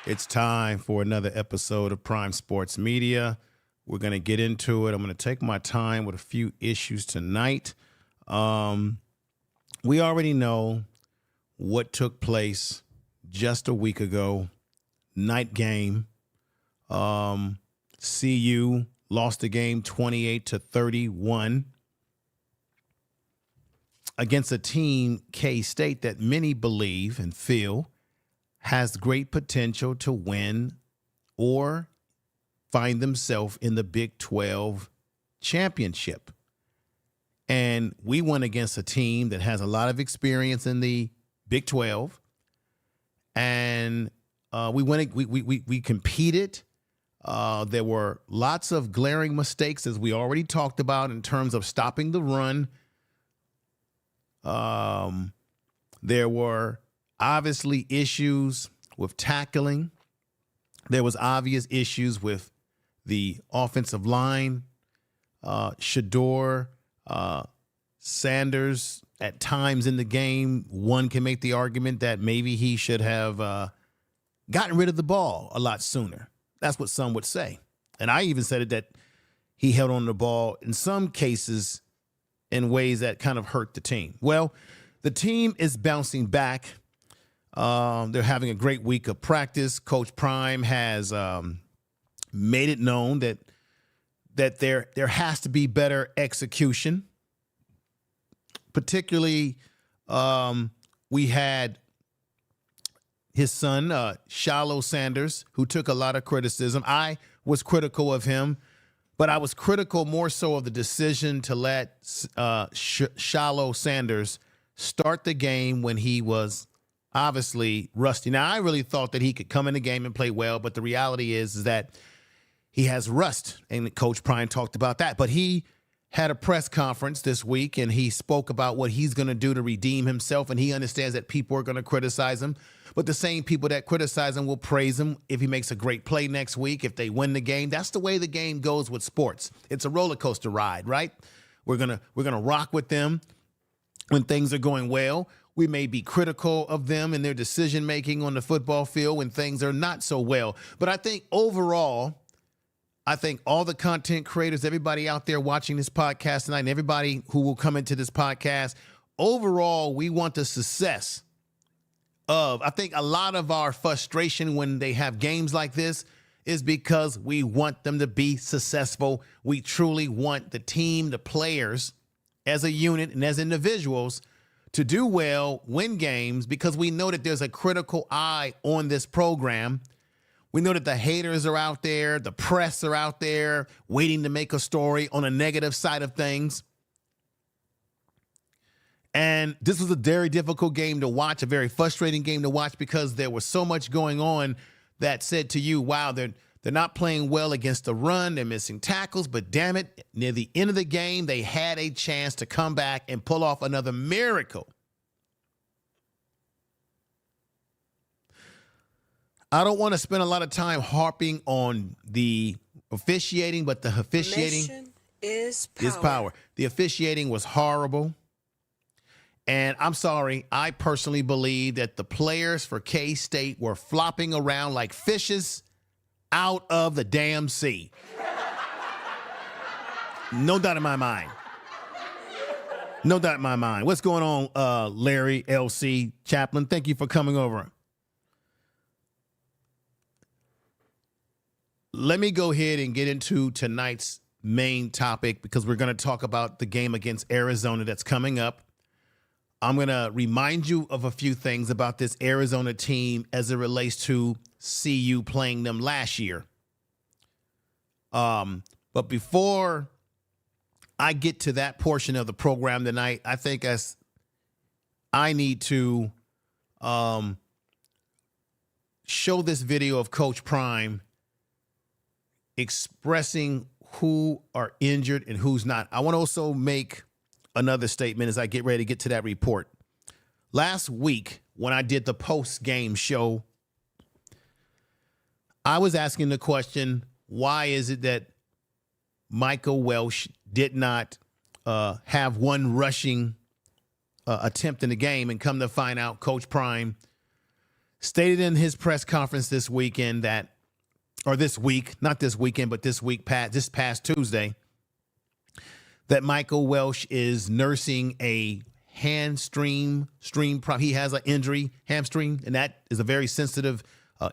It's time for another episode of Prime Sports Media. We're going to get into it. I'm going to take my time with a few issues tonight. We already know what took place just a week ago. Night game. CU lost the game 28-31 against a team, K-State, that many believe and feel has great potential to win or find themselves in the Big 12 championship. And we went against a team that has a lot of experience in the Big 12. And we competed. There were lots of glaring mistakes, as we already talked about, in terms of stopping the run. There were obviously issues with tackling. There was obvious issues with the offensive line. Shilo Sanders, at times in the game, one can make the argument that maybe he should have gotten rid of the ball a lot sooner. That's what some would say. And I even said it, that he held on to the ball in some cases in ways that kind of hurt the team. Well, the team is bouncing back. They're having a great week of practice. Coach Prime has made it known that there has to be better execution. Particularly, we had his son, Shilo Sanders, who took a lot of criticism. I was critical of him, but I was critical more so of the decision to let Shilo Sanders start the game when he was obviously rusty. Now, I really thought that he could come in the game and play well, but the reality is that he has rust, and Coach Prime talked about that. But he had a press conference this week, and he spoke about what he's going to do to redeem himself, and he understands that people are going to criticize him, but the same people that criticize him will praise him if he makes a great play next week, if they win the game. That's the way the game goes with sports. It's a roller coaster ride, right? We're gonna rock with them when things are going well. We may be critical of them and their decision-making on the football field when things are not so well. But I think overall, all the content creators, everybody out there watching this podcast tonight, and everybody who will come into this podcast, overall, we want the success of, I think a lot of our frustration when they have games like this is because we want them to be successful. We truly want the team, the players, as a unit and as individuals, to do well, win games, because we know that there's a critical eye on this program. We know that the haters are out there, the press are out there waiting to make a story on a negative side of things. And this was a very difficult game to watch, a very frustrating game to watch, because there was so much going on that said to you, wow, they're not playing well against the run. They're missing tackles, but damn it, near the end of the game, they had a chance to come back and pull off another miracle. I don't want to spend a lot of time harping on the officiating, but the officiating is power. The officiating was horrible. And I'm sorry, I personally believe that the players for K-State were flopping around like fishes out of the damn sea. No doubt in my mind. No doubt in my mind. What's going on, Larry, LC, Chaplain? Thank you for coming over. Let me go ahead and get into tonight's main topic, because we're going to talk about the game against Arizona that's coming up. I'm going to remind you of a few things about this Arizona team as it relates to CU playing them last year. But before I get to that portion of the program tonight, I think I need to show this video of Coach Prime expressing who are injured and who's not. I want to also make another statement as I get ready to get to that report. Last week, when I did the post-game show, I was asking the question, why is it that Michael Welsh did not have one rushing attempt in the game? And come to find out, Coach Prime stated in his press conference this weekend that, or this week, not this weekend, but this week, this past Tuesday, that Michael Welsh is nursing a hamstring problem. He has an injury, hamstring, and that is a very sensitive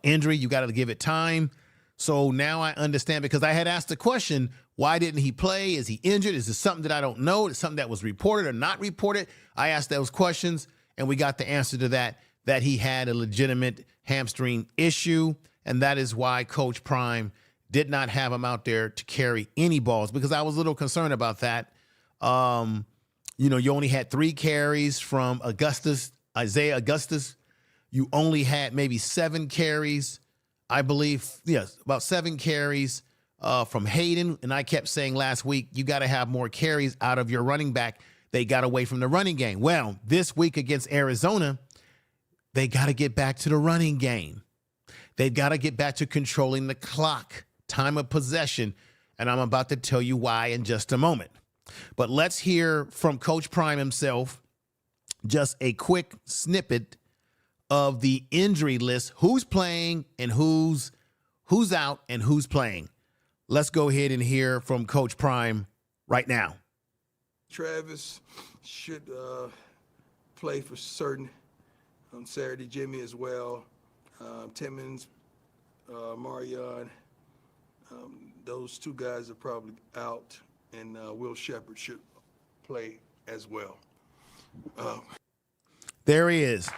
injury. You got to give it time. So now I understand, because I had asked the question, why didn't he play? Is he injured? Is this something that I don't know? Is it something that was reported or not reported? I asked those questions, and we got the answer to that he had a legitimate hamstring issue, and that is why Coach Prime did not have him out there to carry any balls, because I was a little concerned about that. You only had 3 carries from Isaiah Augustus. You only had maybe 7 carries, I believe. Yes, about 7 carries from Hayden. And I kept saying last week, you got to have more carries out of your running back. They got away from the running game. Well, this week against Arizona, they got to get back to the running game. They've got to get back to controlling the clock, time of possession. And I'm about to tell you why in just a moment. But let's hear from Coach Prime himself, just a quick snippet of the injury list, who's playing and who's out and who's playing. Let's go ahead and hear from Coach Prime right now. Travis should play for certain on Saturday. Jimmy as well. Timmons, Amari, those 2 guys are probably out, and Will Shepherd should play as well. There he is.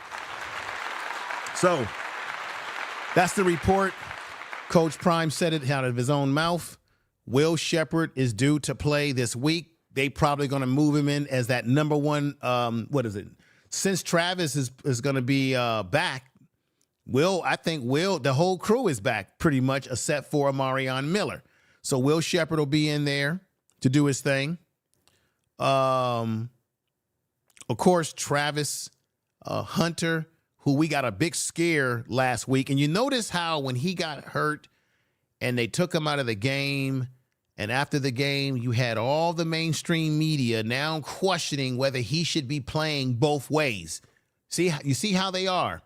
So that's the report. Coach Prime said it out of his own mouth. Will Shepherd is due to play this week. They probably going to move him in as that number 1. Since Travis is going to be back, I think the whole crew is back pretty much, except for Amari Miller. So Will Shepherd will be in there to do his thing. Of course, Travis Hunter, who we got a big scare last week. And you notice how when he got hurt and they took him out of the game, and after the game, you had all the mainstream media now questioning whether he should be playing both ways. You see how they are.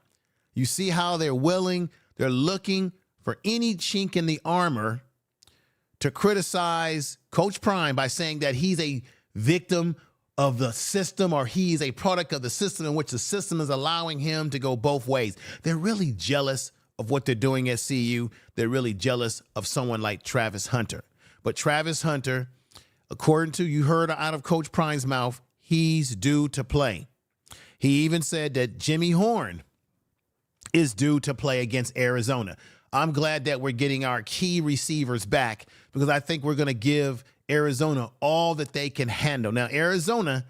You see how they're looking for any chink in the armor to criticize Coach Prime by saying that he's a victim of the system, or he's a product of the system in which the system is allowing him to go both ways. They're really jealous of what they're doing at CU. They're really jealous of someone like Travis Hunter. But Travis Hunter, according to, you heard out of Coach Prime's mouth, he's due to play. He even said that Jimmy Horn is due to play against Arizona. I'm glad that we're getting our key receivers back, because I think we're going to give Arizona all that they can handle. Now, Arizona,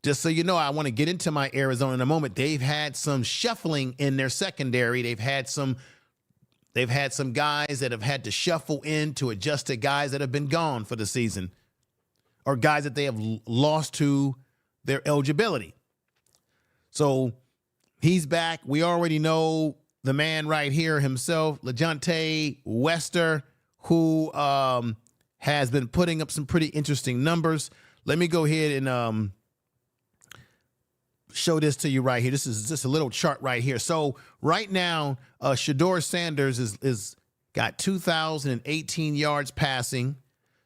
just so you know, I want to get into my Arizona in a moment. They've had some shuffling in their secondary. They've had some guys that have had to shuffle in to adjust to guys that have been gone for the season, or guys that they have lost to their eligibility. So he's back. We already know the man right here himself, LeJontay Wester, who has been putting up some pretty interesting numbers. Let me go ahead and show this to you right here. This is just a little chart right here. So right now, Shilo Sanders is got 2,018 yards passing,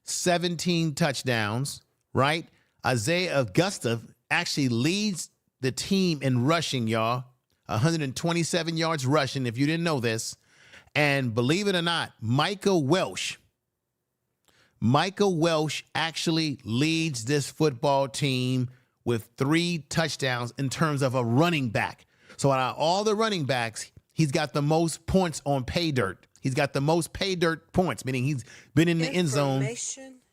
17 touchdowns, right? Isaiah Augustus actually leads the team in rushing, y'all. 127 yards rushing, if you didn't know this. And believe it or not, Michael Welsh actually leads this football team with 3 touchdowns in terms of a running back. So out of all the running backs, he's got the most points on pay dirt. He's got the most pay dirt points, meaning he's been in the end zone.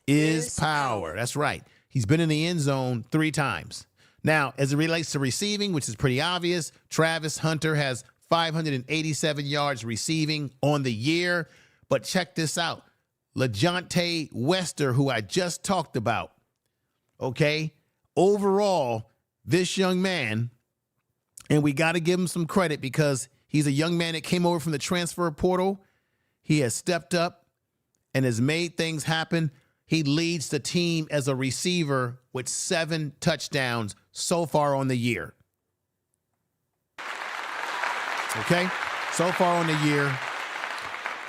Is power. That's right. He's been in the end zone 3 times. Now, as it relates to receiving, which is pretty obvious, Travis Hunter has 587 yards receiving on the year. But check this out. LeJontay Wester, who I just talked about, okay? Overall, this young man, and we got to give him some credit because he's a young man that came over from the transfer portal. He has stepped up and has made things happen. He leads the team as a receiver with 7 touchdowns so far on the year. Okay? So far on the year,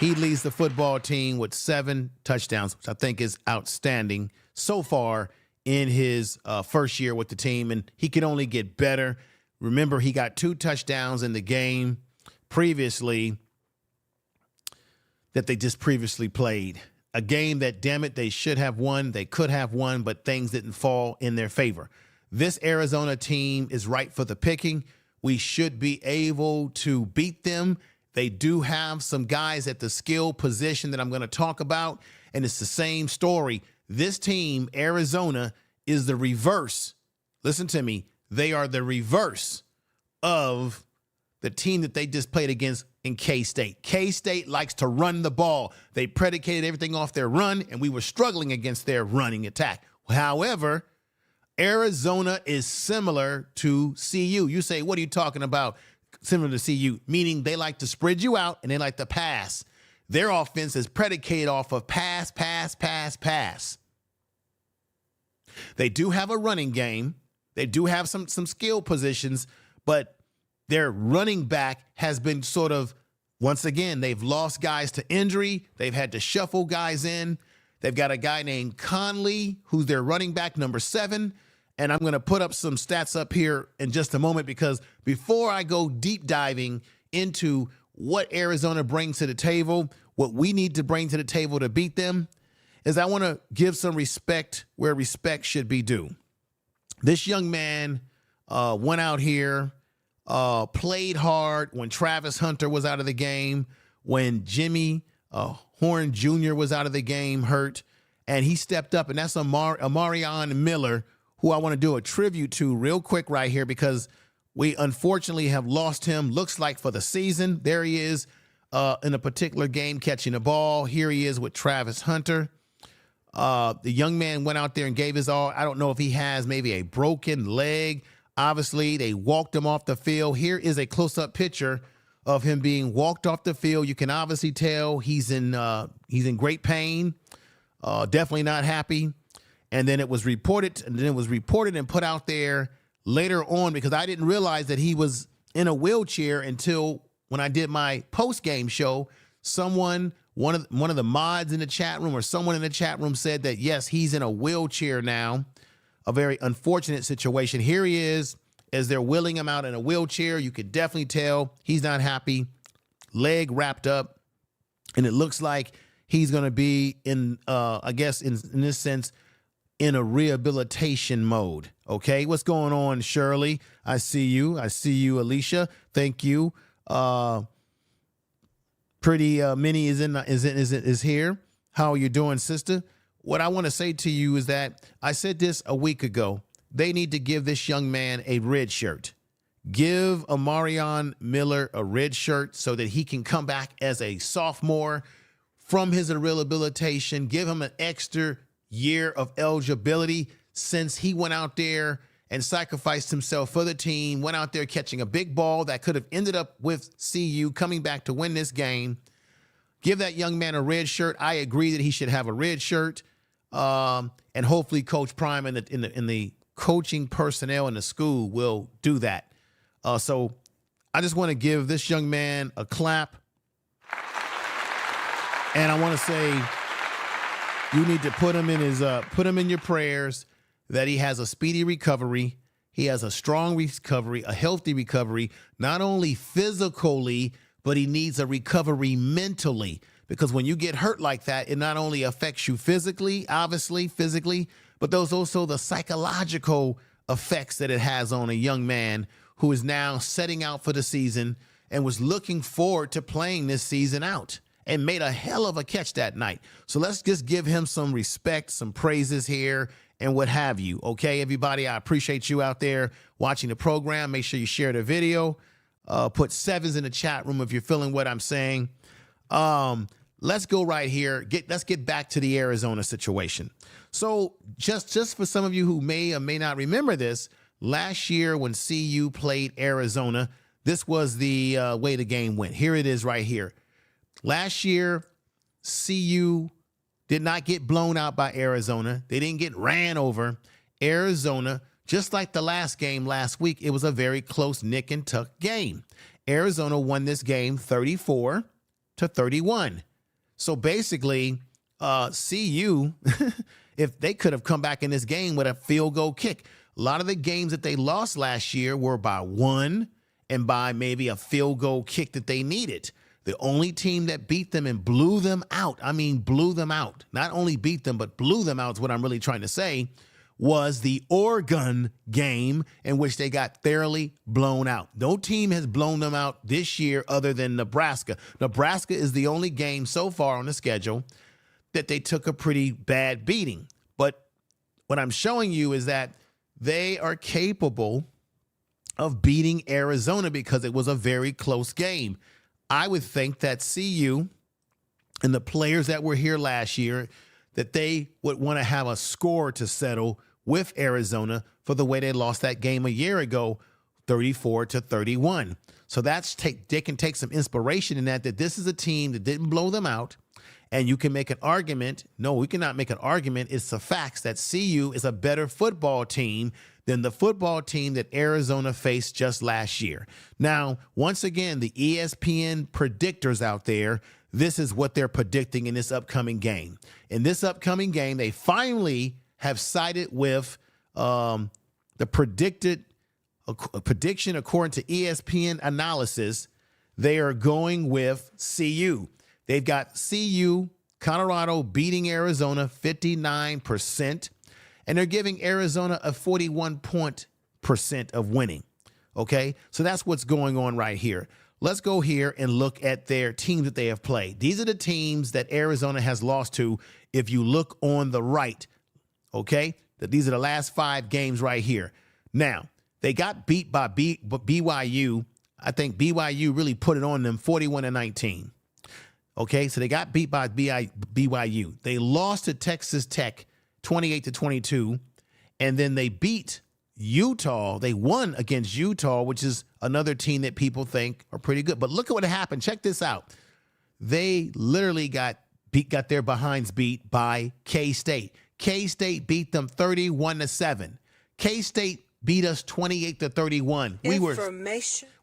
he leads the football team with 7 touchdowns, which I think is outstanding so far in his first year with the team, and he can only get better. Remember, he got 2 touchdowns in the game previously that they just previously played. A game that, damn it, they should have won. They could have won, but things didn't fall in their favor. This Arizona team is ripe for the picking. We should be able to beat them. They do have some guys at the skill position that I'm going to talk about, and it's the same story. This team, Arizona, is the reverse. Listen to me. They are the reverse of the team that they just played against in K-State. K-State likes to run the ball. They predicated everything off their run, and we were struggling against their running attack. However, Arizona is similar to CU. You say, what are you talking about? Similar to CU, meaning they like to spread you out and they like to pass. Their offense is predicated off of pass, pass, pass, pass. They do have a running game. They do have some skill positions, but their running back has been sort of, once again, they've lost guys to injury. They've had to shuffle guys in. They've got a guy named Conley, who's their running back, number 7. And I'm going to put up some stats up here in just a moment, because before I go deep diving into what Arizona brings to the table, what we need to bring to the table to beat them, is I want to give some respect where respect should be due. This young man went out here, played hard when Travis Hunter was out of the game, when Jimmy Horn Jr. was out of the game hurt, and he stepped up, and that's Amari Miller, who I want to do a tribute to real quick right here, because we unfortunately have lost him, looks like for the season. There he is in a particular game catching the ball. Here he is with Travis Hunter. The young man went out there and gave his all. I don't know if he has maybe a broken leg. Obviously, they walked him off the field. Here is a close-up picture of him being walked off the field. You can obviously tell he's in great pain, definitely not happy. And then it was reported, and put out there later on, because I didn't realize that he was in a wheelchair until when I did my post-game show. One of the mods in the chat room, or someone in the chat room, said that yes, he's in a wheelchair now. A very unfortunate situation. Here he is as they're wheeling him out in a wheelchair. You could definitely tell he's not happy. Leg wrapped up, and it looks like he's going to be in, I guess in this sense, in a rehabilitation mode. Okay, what's going on, Shirley? I see you. I see you, Alicia. Thank you. Pretty Minnie is here. How are you doing, sister? What I want to say to you is that I said this a week ago. They need to give this young man a red shirt. Give Amari Miller a red shirt so that he can come back as a sophomore from his rehabilitation. Give him an extra year of eligibility, since he went out there and sacrificed himself for the team, went out there catching a big ball that could have ended up with CU coming back to win this game. Give that young man a red shirt. I agree that he should have a red shirt. And hopefully Coach Prime and the coaching personnel in the school will do that. So I just want to give this young man a clap. And I want to say, you need to put him in your prayers, that he has a speedy recovery. He has a strong recovery, a healthy recovery, not only physically, but he needs a recovery mentally. Because when you get hurt like that, it not only affects you physically, obviously, but there's also the psychological effects that it has on a young man who is now setting out for the season and was looking forward to playing this season out, and made a hell of a catch that night. So let's just give him some respect, some praises here, and what have you. Okay, everybody, I appreciate you out there watching the program. Make sure you share the video. Put 7s in the chat room if you're feeling what I'm saying. Let's go right here. Let's get back to the Arizona situation. So just for some of you who may or may not remember this, last year when CU played Arizona, this was the way the game went. Here it is right here. Last year, CU did not get blown out by Arizona. They didn't get ran over. Arizona, just like the last game last week, it was a very close nick and tuck game. Arizona won this game 34-31. So basically, CU, if they could have come back in this game with a field goal kick. A lot of the games that they lost last year were by one and by maybe a field goal kick that they needed. The only team that beat them and blew them out, I mean blew them out, not only beat them, but blew them out is what I'm really trying to say, was the Oregon game in which they got thoroughly blown out. No team has blown them out this year other than Nebraska. Nebraska is the only game so far on the schedule that they took a pretty bad beating. But what I'm showing you is that they are capable of beating Arizona because it was a very close game. I would think that CU and the players that were here last year, that they would want to have a score to settle with Arizona for the way they lost that game a year ago, 34-31. So they can take some inspiration in that this is a team that didn't blow them out. And you can make an argument. No, we cannot make an argument. It's the facts that CU is a better football team than the football team that Arizona faced just last year. Now, once again, the ESPN predictors out there, this is what they're predicting in this upcoming game. In this upcoming game, they finally have sided with the prediction according to ESPN analysis. They are going with CU. They've got CU, Colorado beating Arizona 59%, and they're giving Arizona a 41% of winning. Okay, so that's what's going on right here. Let's go here and look at their teams that they have played. These are the teams that Arizona has lost to. If you look on the right, okay, these are the last 5 games right here. Now, they got beat by BYU. I think BYU really put it on them 41-19. Okay, so they got beat by BYU. They lost to Texas Tech 28-22, and then they beat Utah. They won against Utah, which is another team that people think are pretty good. But look at what happened. Check this out. They literally got their behinds beat by K-State. K-State beat them 31-7. K-State beat us 28-31.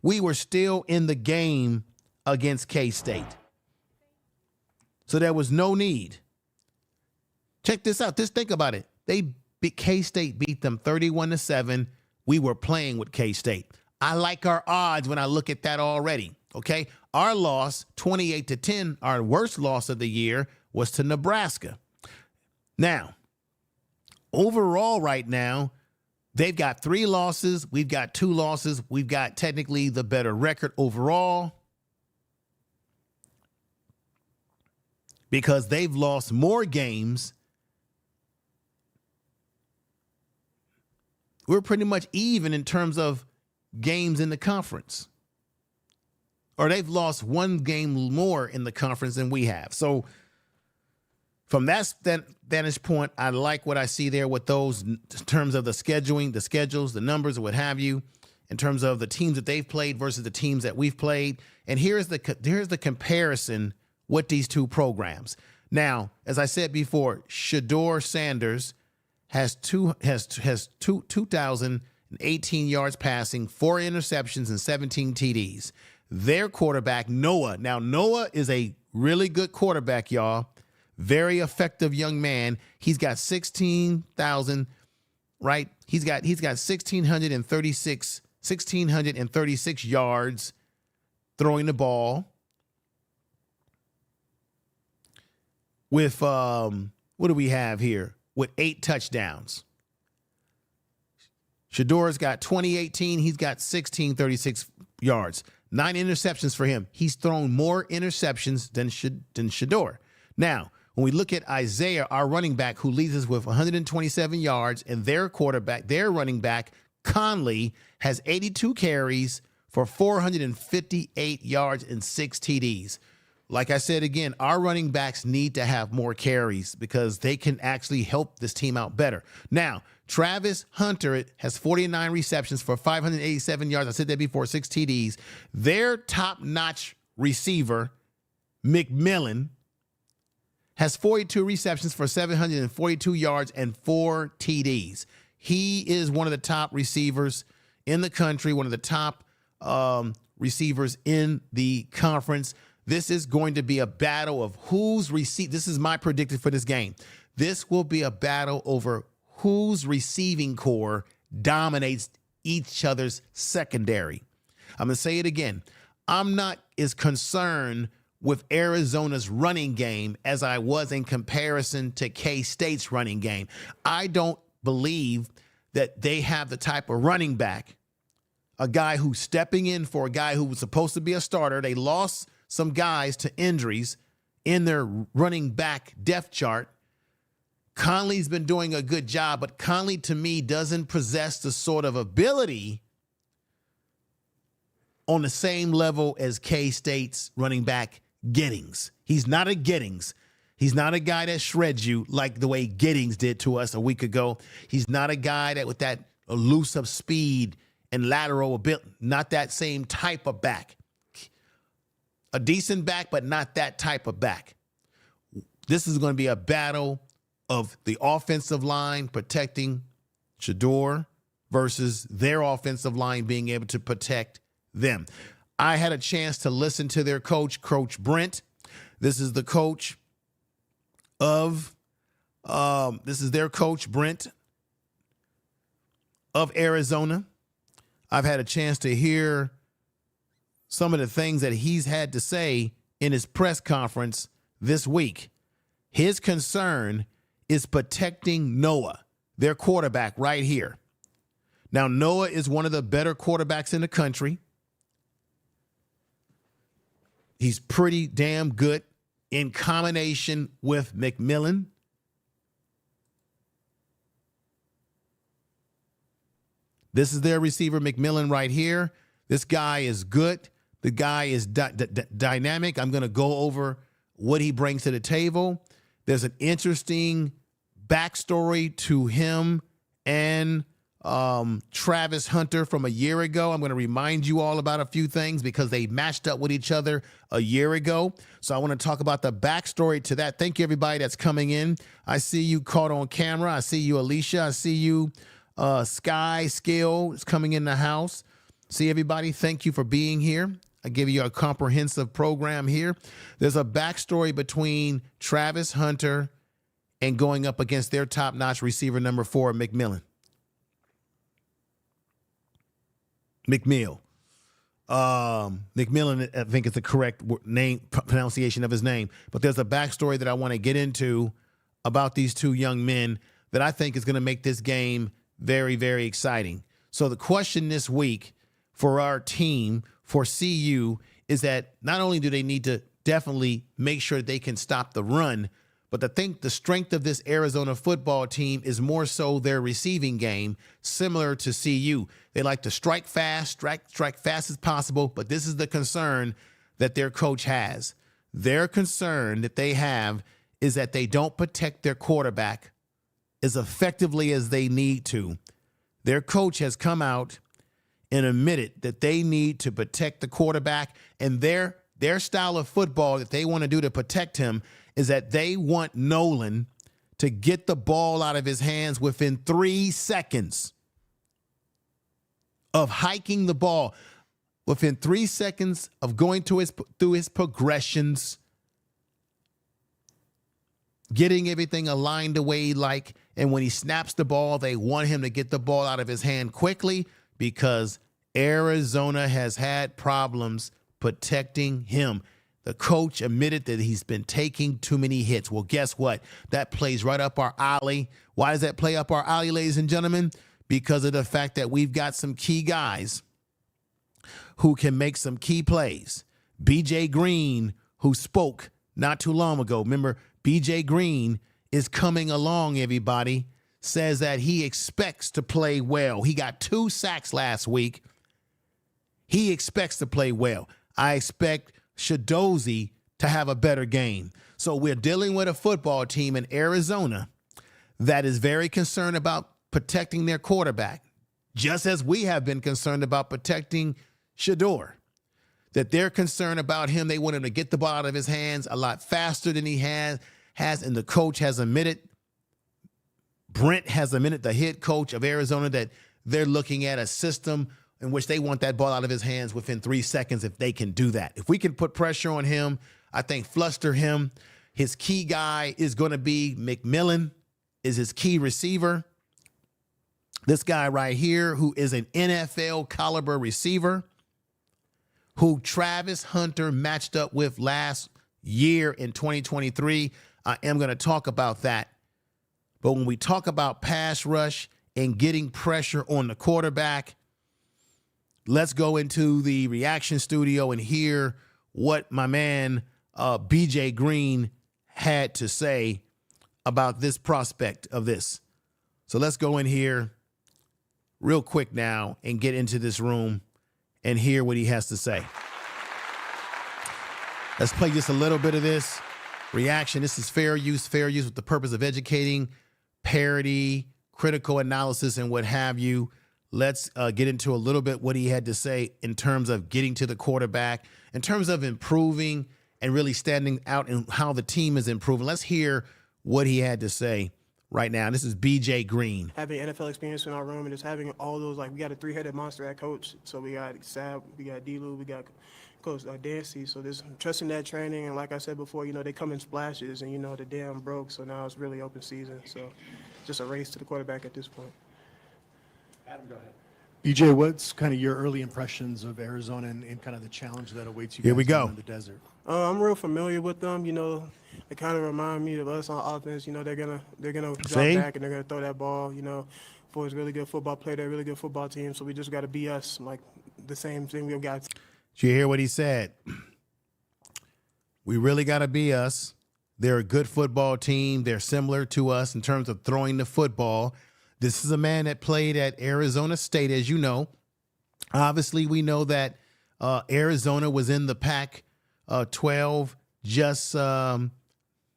We were still in the game against K-State. So there was no need. Check this out. Just think about it. K-State beat them 31-7. We were playing with K-State. I like our odds when I look at that already. Okay. Our loss, 28-10, our worst loss of the year was to Nebraska. Now, overall right now, they've got 3 losses. We've got 2 losses. We've got technically the better record overall, because they've lost more games. We're pretty much even in terms of games in the conference. Or they've lost 1 game more in the conference than we have. So from that vantage point, I like what I see there with those in terms of the scheduling, the schedules, the numbers, or what have you, in terms of the teams that they've played versus the teams that we've played. And here's the comparison with these 2 programs. Now, as I said before, Shilo Sanders has 2,018 yards passing, 4 interceptions, and 17 TDs. Their quarterback, Noah. Now, Noah is a really good quarterback, y'all. Very effective young man. He's got 16,000, right? He's got 1,636 yards throwing the ball. With, what do we have here? With 8 touchdowns. Shador's got 2018. He's got 1,636 yards. 9 interceptions for him. He's thrown more interceptions than Shador. Now, when we look at Isaiah, our running back, who leads us with 127 yards, and their running back, Conley, has 82 carries for 458 yards and 6 TDs. Like I said, again, our running backs need to have more carries because they can actually help this team out better. Now, Travis Hunter has 49 receptions for 587 yards. I said that before, 6 TDs. Their top-notch receiver, McMillan, has 42 receptions for 742 yards and 4 TDs. He is one of the top receivers in the country, one of the top receivers in the conference. This is going to be a battle of who's receive. This is my predictor for this game. This will be a battle over whose receiving core dominates each other's secondary. I'm going to say it again. I'm not as concerned with Arizona's running game as I was in comparison to K-State's running game. I don't believe that they have the type of running back, a guy who's stepping in for a guy who was supposed to be a starter. They lost some guys to injuries in their running back depth chart. Conley's been doing a good job, but Conley, to me, doesn't possess the sort of ability on the same level as K-State's running back Giddings. He's not a Giddings. He's not a guy that shreds you like the way Giddings did to us a week ago. He's not a guy that with that elusive speed and lateral ability, not that same type of back. A decent back, but not that type of back. This is going to be a battle of the offensive line protecting Shedeur versus their offensive line being able to protect them. I had a chance to listen to their coach, Coach Brent. This is the coach of, this is their coach, Brent, of Arizona. I've had a chance to hear some of the things that he's had to say in his press conference this week. His concern is protecting Noah, their quarterback right here. Now, Noah is one of the better quarterbacks in the country. He's pretty damn good in combination with McMillan. This is their receiver, McMillan, right here. This guy is good. The guy is dynamic. I'm going to go over what he brings to the table. There's an interesting backstory to him and Travis Hunter from a year ago. I'm going to remind you all about a few things because they matched up with each other a year ago. So I want to talk about the backstory to that. Thank you, everybody that's coming in. I see you caught on camera. I see you, Alicia. I see you, Sky Skill is coming in the house. See everybody. Thank you for being here. I give you a comprehensive program here. There's a backstory between Travis Hunter and going up against their top-notch receiver, number 4, McMillan. McMillan, I think is the correct name pronunciation of his name. But there's a backstory that I want to get into about these two young men that I think is going to make this game very, very exciting. So the question this week for our team, for CU, is that not only do they need to definitely make sure they can stop the run, but I think the strength of this Arizona football team is more so their receiving game, similar to CU. They like to strike fast, strike fast as possible, but this is the concern that their coach has. Their concern that they have is that they don't protect their quarterback as effectively as they need to. Their coach has come out and admitted that they need to protect the quarterback, and their style of football that they want to do to protect him is that they want Nolan to get the ball out of his hands within 3 seconds of hiking the ball, within 3 seconds of going through his progressions, getting everything aligned the way he like. And when he snaps the ball, they want him to get the ball out of his hand quickly because Arizona has had problems protecting him. The coach admitted that he's been taking too many hits. Well, guess what? That plays right up our alley. Why does that play up our alley, ladies and gentlemen? Because of the fact that we've got some key guys who can make some key plays. B.J. Green, who spoke not too long ago. Remember, B.J. Green is coming along, everybody, says that he expects to play well. He got 2 sacks last week. He expects to play well. I expect Shadozi to have a better game. So we're dealing with a football team in Arizona that is very concerned about protecting their quarterback, just as we have been concerned about protecting Shedeur. That they're concerned about him. They want him to get the ball out of his hands a lot faster than he has, and the coach has admitted, Brent has admitted, the head coach of Arizona, that they're looking at a system in which they want that ball out of his hands within 3 seconds if they can do that. If we can put pressure on him, I think fluster him. His key guy is going to be McMillan, is his key receiver. This guy right here, who is an NFL caliber receiver, who Travis Hunter matched up with last year in 2023. I am going to talk about that. But when we talk about pass rush and getting pressure on the quarterback, let's go into the reaction studio and hear what my man BJ Green had to say about this prospect of this. So let's go in here real quick now and get into this room and hear what he has to say. Let's play just a little bit of this reaction. This is fair use with the purpose of educating, parody, critical analysis, and what have you. Let's get into a little bit what he had to say in terms of getting to the quarterback, in terms of improving and really standing out and how the team is improving. Let's hear what he had to say right now. This is BJ Green. Having NFL experience in our room and just having all those, like, we got a three-headed monster at coach. So we got Sab, we got D-Lou, we got Coach Dancy. So just trusting that training. And like I said before, you know, they come in splashes and, you know, the dam broke. So now it's really open season. So just a race to the quarterback at this point. Adam, go ahead. BJ, what's kind of your early impressions of Arizona and kind of the challenge that awaits you guys down in the desert? I'm real familiar with them. You know, they kind of remind me of us on offense. You know, they're gonna drop back and they're gonna throw that ball. You know, for a really good football player, they're a really good football team. So we just got to be us, like the same thing we got. Did you hear what he said? We really got to be us. They're a good football team. They're similar to us in terms of throwing the football. This is a man that played at Arizona State, as you know. Obviously, we know that Arizona was in the Pac-12 just a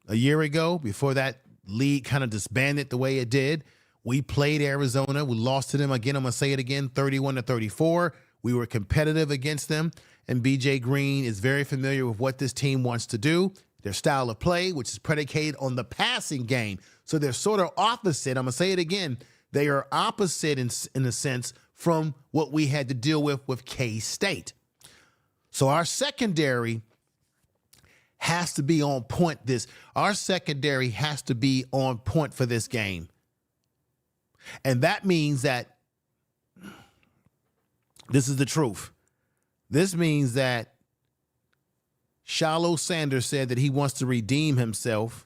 year ago, before that league kind of disbanded the way it did. We played Arizona. We lost to them again. I'm going to say it again, 31-34. We were competitive against them, and BJ Green is very familiar with what this team wants to do, their style of play, which is predicated on the passing game. So they're sort of opposite. I'm going to say it again. They are opposite in a sense from what we had to deal with K-State. So our secondary has to be on point. Our secondary has to be on point for this game. And that means that this is the truth. This means that Shilo Sanders said that he wants to redeem himself.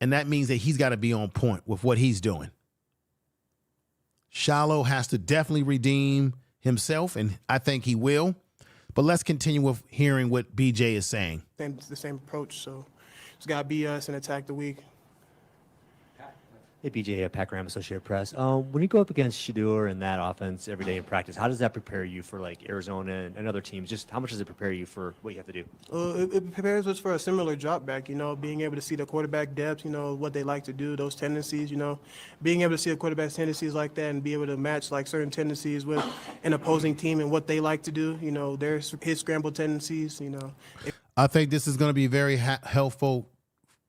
And that means that he's got to be on point with what he's doing. Shilo has to definitely redeem himself, and I think he will. But let's continue with hearing what BJ is saying. The same approach. So it's got to be us and attack the weak. Hey, BJ, Pat Graham, Associated Press. When you go up against Shedeur and that offense every day in practice, how does that prepare you for, like, Arizona and other teams? Just how much does it prepare you for what you have to do? It prepares us for a similar drop back, you know, being able to see the quarterback depth, you know, what they like to do, those tendencies, you know, being able to see a quarterback's tendencies like that and be able to match, like, certain tendencies with an opposing team and what they like to do, you know, his scramble tendencies, you know. I think this is going to be very helpful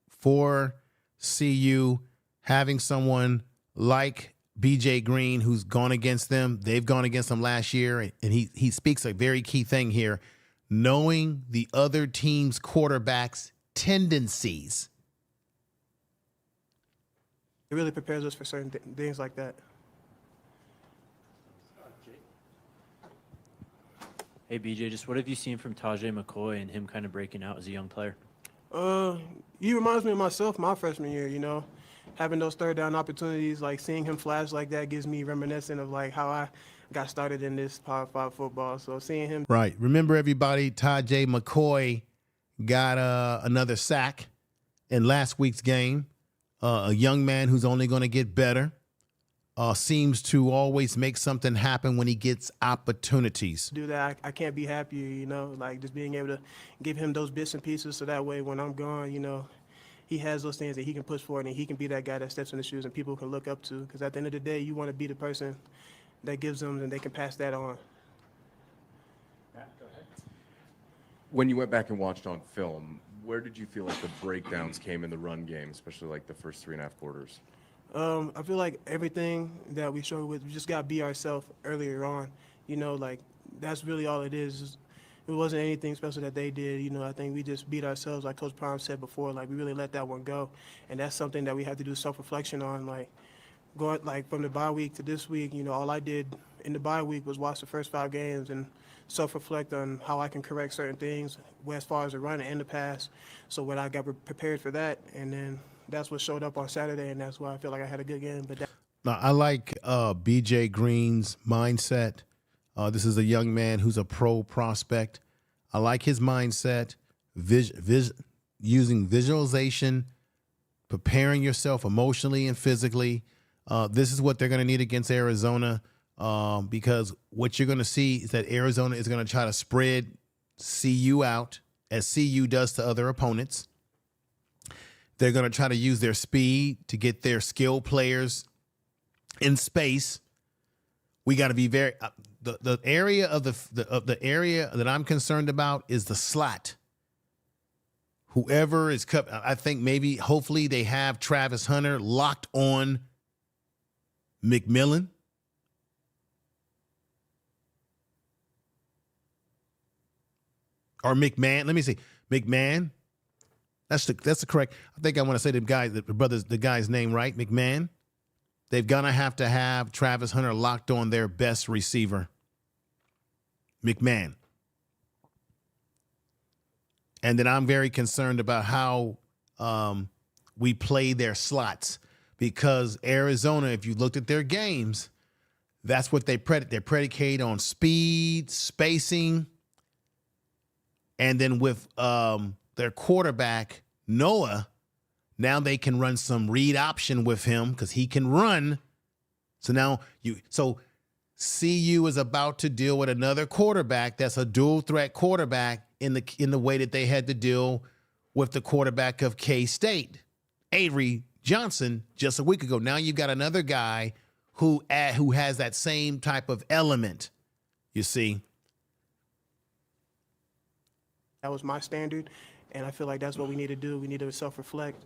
for CU, having someone like BJ Green who's gone against them. They've gone against them last year, and he speaks a very key thing here, knowing the other team's quarterback's tendencies. It really prepares us for certain things like that. Hey, BJ, just what have you seen from Tajay McCoy and him kind of breaking out as a young player? He reminds me of myself my freshman year, you know. Having those third down opportunities, like seeing him flash like that gives me reminiscent of like how I got started in this Power 5 football. So seeing him. Right. Remember, everybody, Tajay McCoy got another sack in last week's game. A young man who's only going to get better. Seems to always make something happen when he gets opportunities. Do that, I can't be happier, you know, like just being able to give him those bits and pieces so that way when I'm gone, you know, he has those things that he can push forward and he can be that guy that steps in the shoes and people can look up to. Because at the end of the day, you want to be the person that gives them and they can pass that on. When you went back and watched on film, where did you feel like the breakdowns came in the run game, especially like the first 3.5 quarters? I feel like everything that we struggle with, we just got to be ourselves earlier on. You know, like that's really all it is. It wasn't anything special that they did. You know, I think we just beat ourselves, like Coach Prime said before. Like we really let that one go, and that's something that we have to do self-reflection on. Like going like from the bye week to this week, you know, all I did in the bye week was watch the first 5 games and self-reflect on how I can correct certain things as far as the run and the pass. So when I got prepared for that, and then that's what showed up on Saturday, and that's why I feel like I had a good game. But Now, I like BJ Green's mindset. This is a young man who's a pro prospect. I like his mindset, using visualization, preparing yourself emotionally and physically. This is what they're going to need against Arizona, because what you're going to see is that Arizona is going to try to spread CU out, as CU does to other opponents. They're going to try to use their speed to get their skilled players in space. We got to be very the area of the area that I'm concerned about is the slot. Whoever is I think maybe hopefully they have Travis Hunter locked on McMillan. Or McMahon. Let me see. McMahon. That's the correct. I think I want to say the guy's name right. McMahon. They're gonna have to have Travis Hunter locked on their best receiver, McMahon. And then I'm very concerned about how we play their slots, because Arizona, if you looked at their games, that's what they predicate on speed, spacing, and then with their quarterback, Noah, now they can run some read option with him because he can run. So now CU is about to deal with another quarterback that's a dual threat quarterback in the way that they had to deal with the quarterback of K-State, Avery Johnson, just a week ago. Now you've got another guy who has that same type of element, you see. that was my standard, and I feel like that's what we need to do. We need to self-reflect,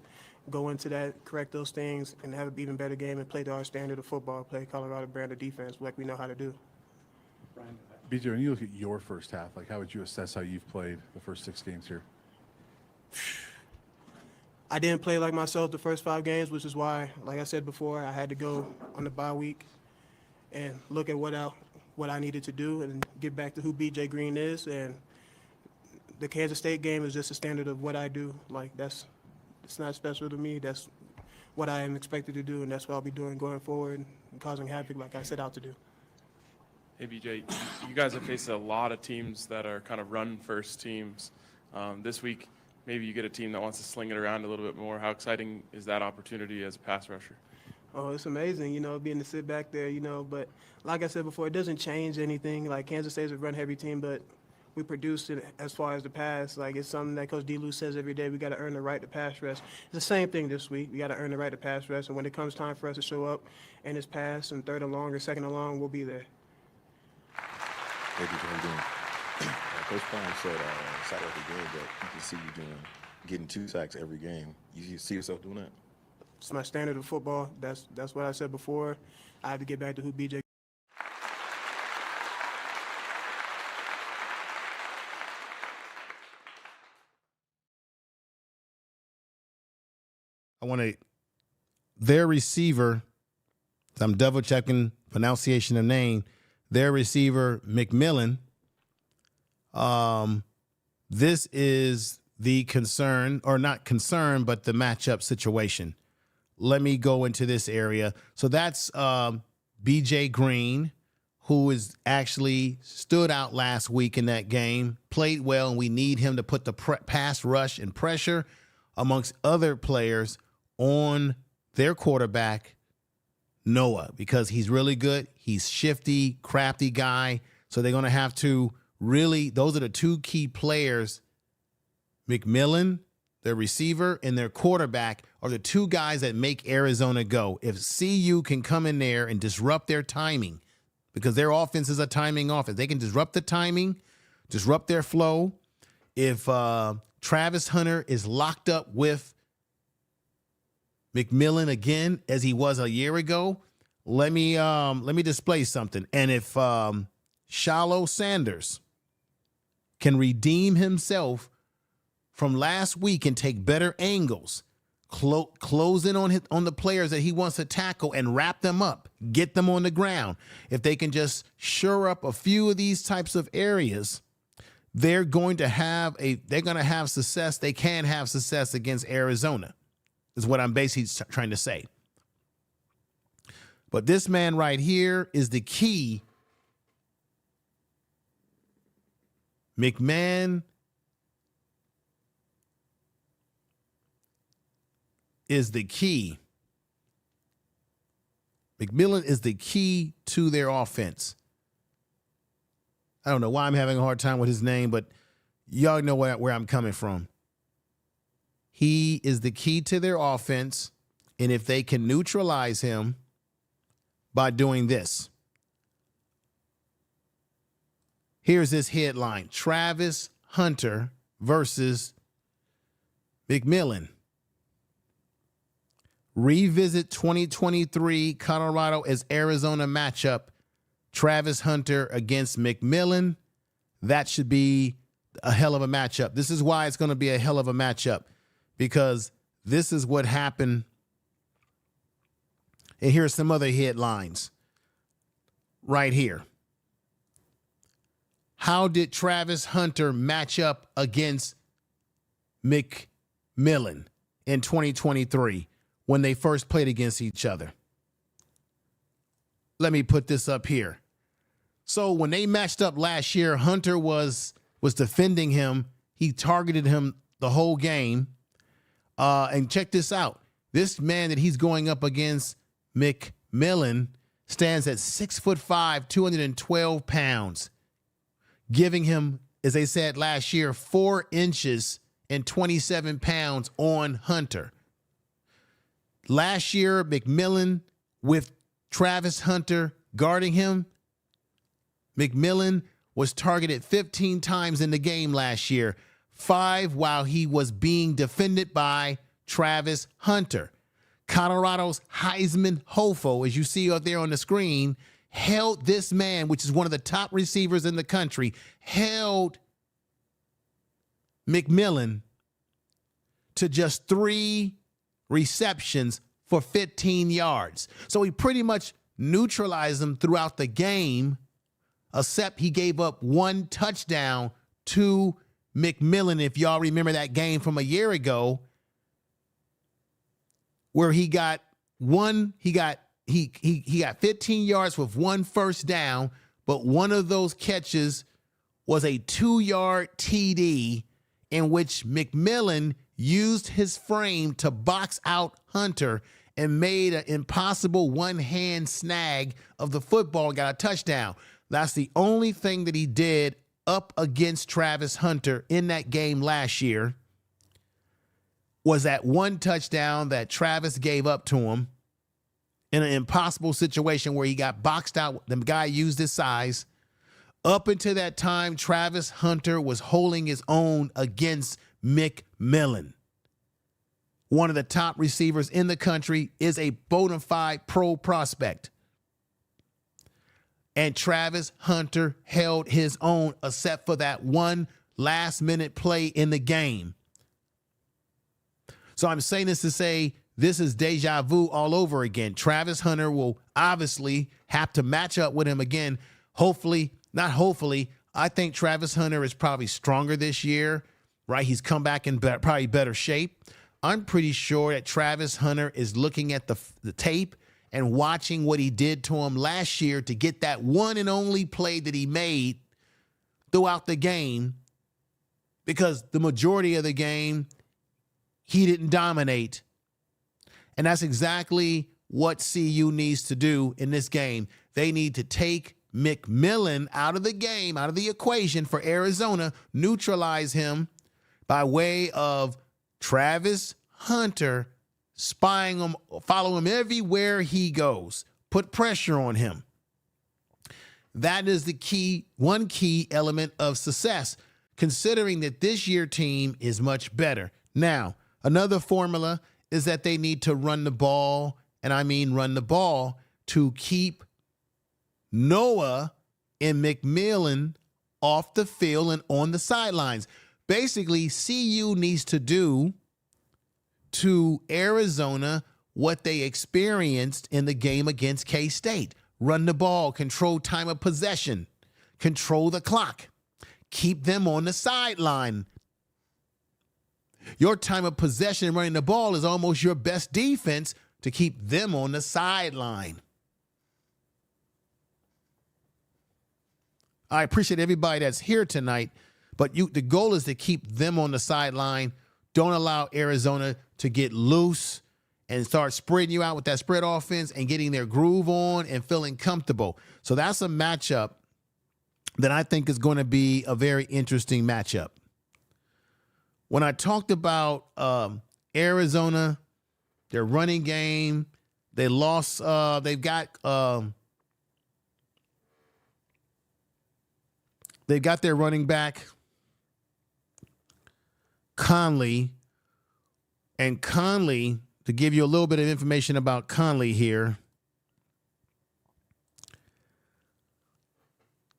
go into that, correct those things, and have an even better game and play to our standard of football, play Colorado brand of defense like we know how to do. BJ, when you look at your first half, like how would you assess how you've played the first 6 games here? I didn't play like myself the first 5 games, which is why, like I said before, I had to go on the bye week and look at what I needed to do and get back to who BJ Green is. And the Kansas State game is just a standard of what I do. Like it's not special to me. That's what I am expected to do, and that's what I'll be doing going forward and causing havoc like I set out to do. Hey, BJ, you guys have faced a lot of teams that are kind of run-first teams. This week, maybe you get a team that wants to sling it around a little bit more. How exciting is that opportunity as a pass rusher? Oh, it's amazing, being to sit back there, but like I said before, it doesn't change anything. Like Kansas State is a run-heavy team, but we produced it as far as the pass. Like it's something that Coach D-Lou says every day. We got to earn the right to pass rush. It's the same thing this week. We got to earn the right to pass rush, and when it comes time for us to show up and it's pass and 3rd and long or 2nd and long, we'll be there. Hey, BJ, how you doing? Coach Prime said Saturday after game that you can see you getting 2 sacks every game. You see yourself doing that? It's my standard of football. That's what I said before. I have to get back to who BJ. Their receiver, I'm double checking pronunciation of name, their receiver, McMillan. This is the concern, or not concern, but the matchup situation. Let me go into this area. So that's BJ Green, who is actually stood out last week in that game, played well, and we need him to put the pass rush and pressure amongst other players on their quarterback, Noah, because he's really good. He's shifty, crafty guy. So they're going to have to really, those are the 2 key players. McMillan, their receiver, and their quarterback are the 2 guys that make Arizona go. If CU can come in there and disrupt their timing, because their offense is a timing offense, they can disrupt the timing, disrupt their flow. If Travis Hunter is locked up with McMillan again as he was a year ago, let me display something. And if Shilo Sanders can redeem himself from last week and take better angles, close in on the players that he wants to tackle and wrap them up, get them on the ground. If they can just shore up a few of these types of areas, they're going to have success. They can have success against Arizona, is what I'm basically trying to say. But this man right here is the key. McMahon is the key. McMillan is the key to their offense. I don't know why I'm having a hard time with his name, but y'all know where I'm coming from. He is the key to their offense, and if they can neutralize him by doing this. Here's this headline: Travis Hunter versus McMillan. Revisit 2023 Colorado as Arizona matchup. Travis Hunter against McMillan. That should be a hell of a matchup. This is why it's going to be a hell of a matchup, because this is what happened. And here's some other headlines right here. How did Travis Hunter match up against McMillan in 2023 when they first played against each other? Let me put this up here. So when they matched up last year, Hunter was defending him. He targeted him the whole game. And check this out. This man that he's going up against, McMillan, stands at 6'5", 212 pounds, giving him, as they said last year, 4 inches and 27 pounds on Hunter. Last year, McMillan, with Travis Hunter guarding him, McMillan was targeted 15 times in the game last year, 5 while he was being defended by Travis Hunter. Colorado's Heisman hopeful, as you see up there on the screen, held this man, which is one of the top receivers in the country, held McMillan to just 3 receptions for 15 yards. So he pretty much neutralized him throughout the game, except he gave up 1 touchdown to McMillan. If y'all remember that game from a year ago, where he got 15 yards with 1 first down, but one of those catches was a 2-yard TD in which McMillan used his frame to box out Hunter and made an impossible one-hand snag of the football, got a touchdown. That's the only thing that he did up against Travis Hunter in that game last year, was that 1 touchdown that Travis gave up to him in an impossible situation where he got boxed out. The guy used his size. Up until that time, Travis Hunter was holding his own against McMillan. One of the top receivers in the country, is a bona fide pro prospect. And Travis Hunter held his own, except for that 1 last-minute play in the game. So I'm saying this to say this is deja vu all over again. Travis Hunter will obviously have to match up with him again. Hopefully, not hopefully, I think Travis Hunter is probably stronger this year, right? He's come back in probably better shape. I'm pretty sure that Travis Hunter is looking at the tape and watching what he did to him last year to get that one and only play that he made throughout the game, because the majority of the game, he didn't dominate. And that's exactly what CU needs to do in this game. They need to take McMillan out of the game, out of the equation for Arizona, neutralize him by way of Travis Hunter spying him, follow him everywhere he goes, put pressure on him. That is the key, one key element of success, considering that this year team is much better. Now, another formula is that they need to run the ball, and I mean run the ball, to keep Noah and McMillan off the field and on the sidelines. Basically, CU needs to do to Arizona what they experienced in the game against K-State. Run the ball, control time of possession, control the clock, keep them on the sideline. Your time of possession running the ball is almost your best defense to keep them on the sideline. I appreciate everybody that's here tonight, but the goal is to keep them on the sideline. Don't allow Arizona to get loose and start spreading you out with that spread offense and getting their groove on and feeling comfortable. So that's a matchup that I think is going to be a very interesting matchup. When I talked about Arizona, their running game, they lost. They've got their running back Conley, and Conley. To give you a little bit of information about Conley here.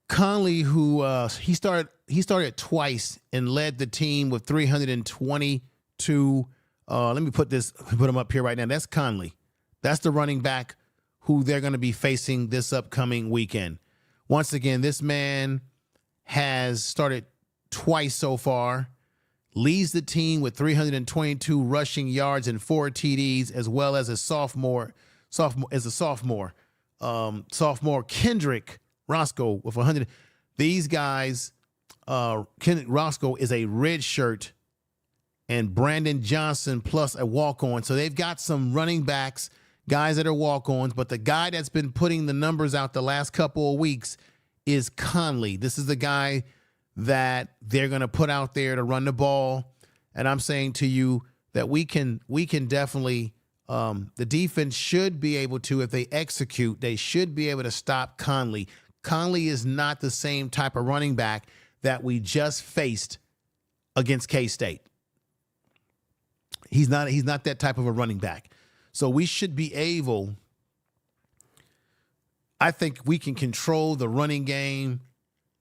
Conley, who he started twice and led the team with 322. Let me put him up here right now. That's Conley. That's the running back who they're going to be facing this upcoming weekend. Once again, this man has started twice so far. Leads the team with 322 rushing yards and 4 TDs, as well as a sophomore Kendrick Roscoe with 100. These guys, Kendrick Roscoe is a red shirt, and Brandon Johnson plus a walk-on. So they've got some running backs, guys that are walk-ons, but the guy that's been putting the numbers out the last couple of weeks is Conley. This is the guy that they're going to put out there to run the ball. And I'm saying to you that we can definitely, the defense should be able to, if they execute, they should be able to stop Conley. Conley is not the same type of running back that we just faced against K-State. He's not that type of a running back. So we should be able, I think we can control the running game,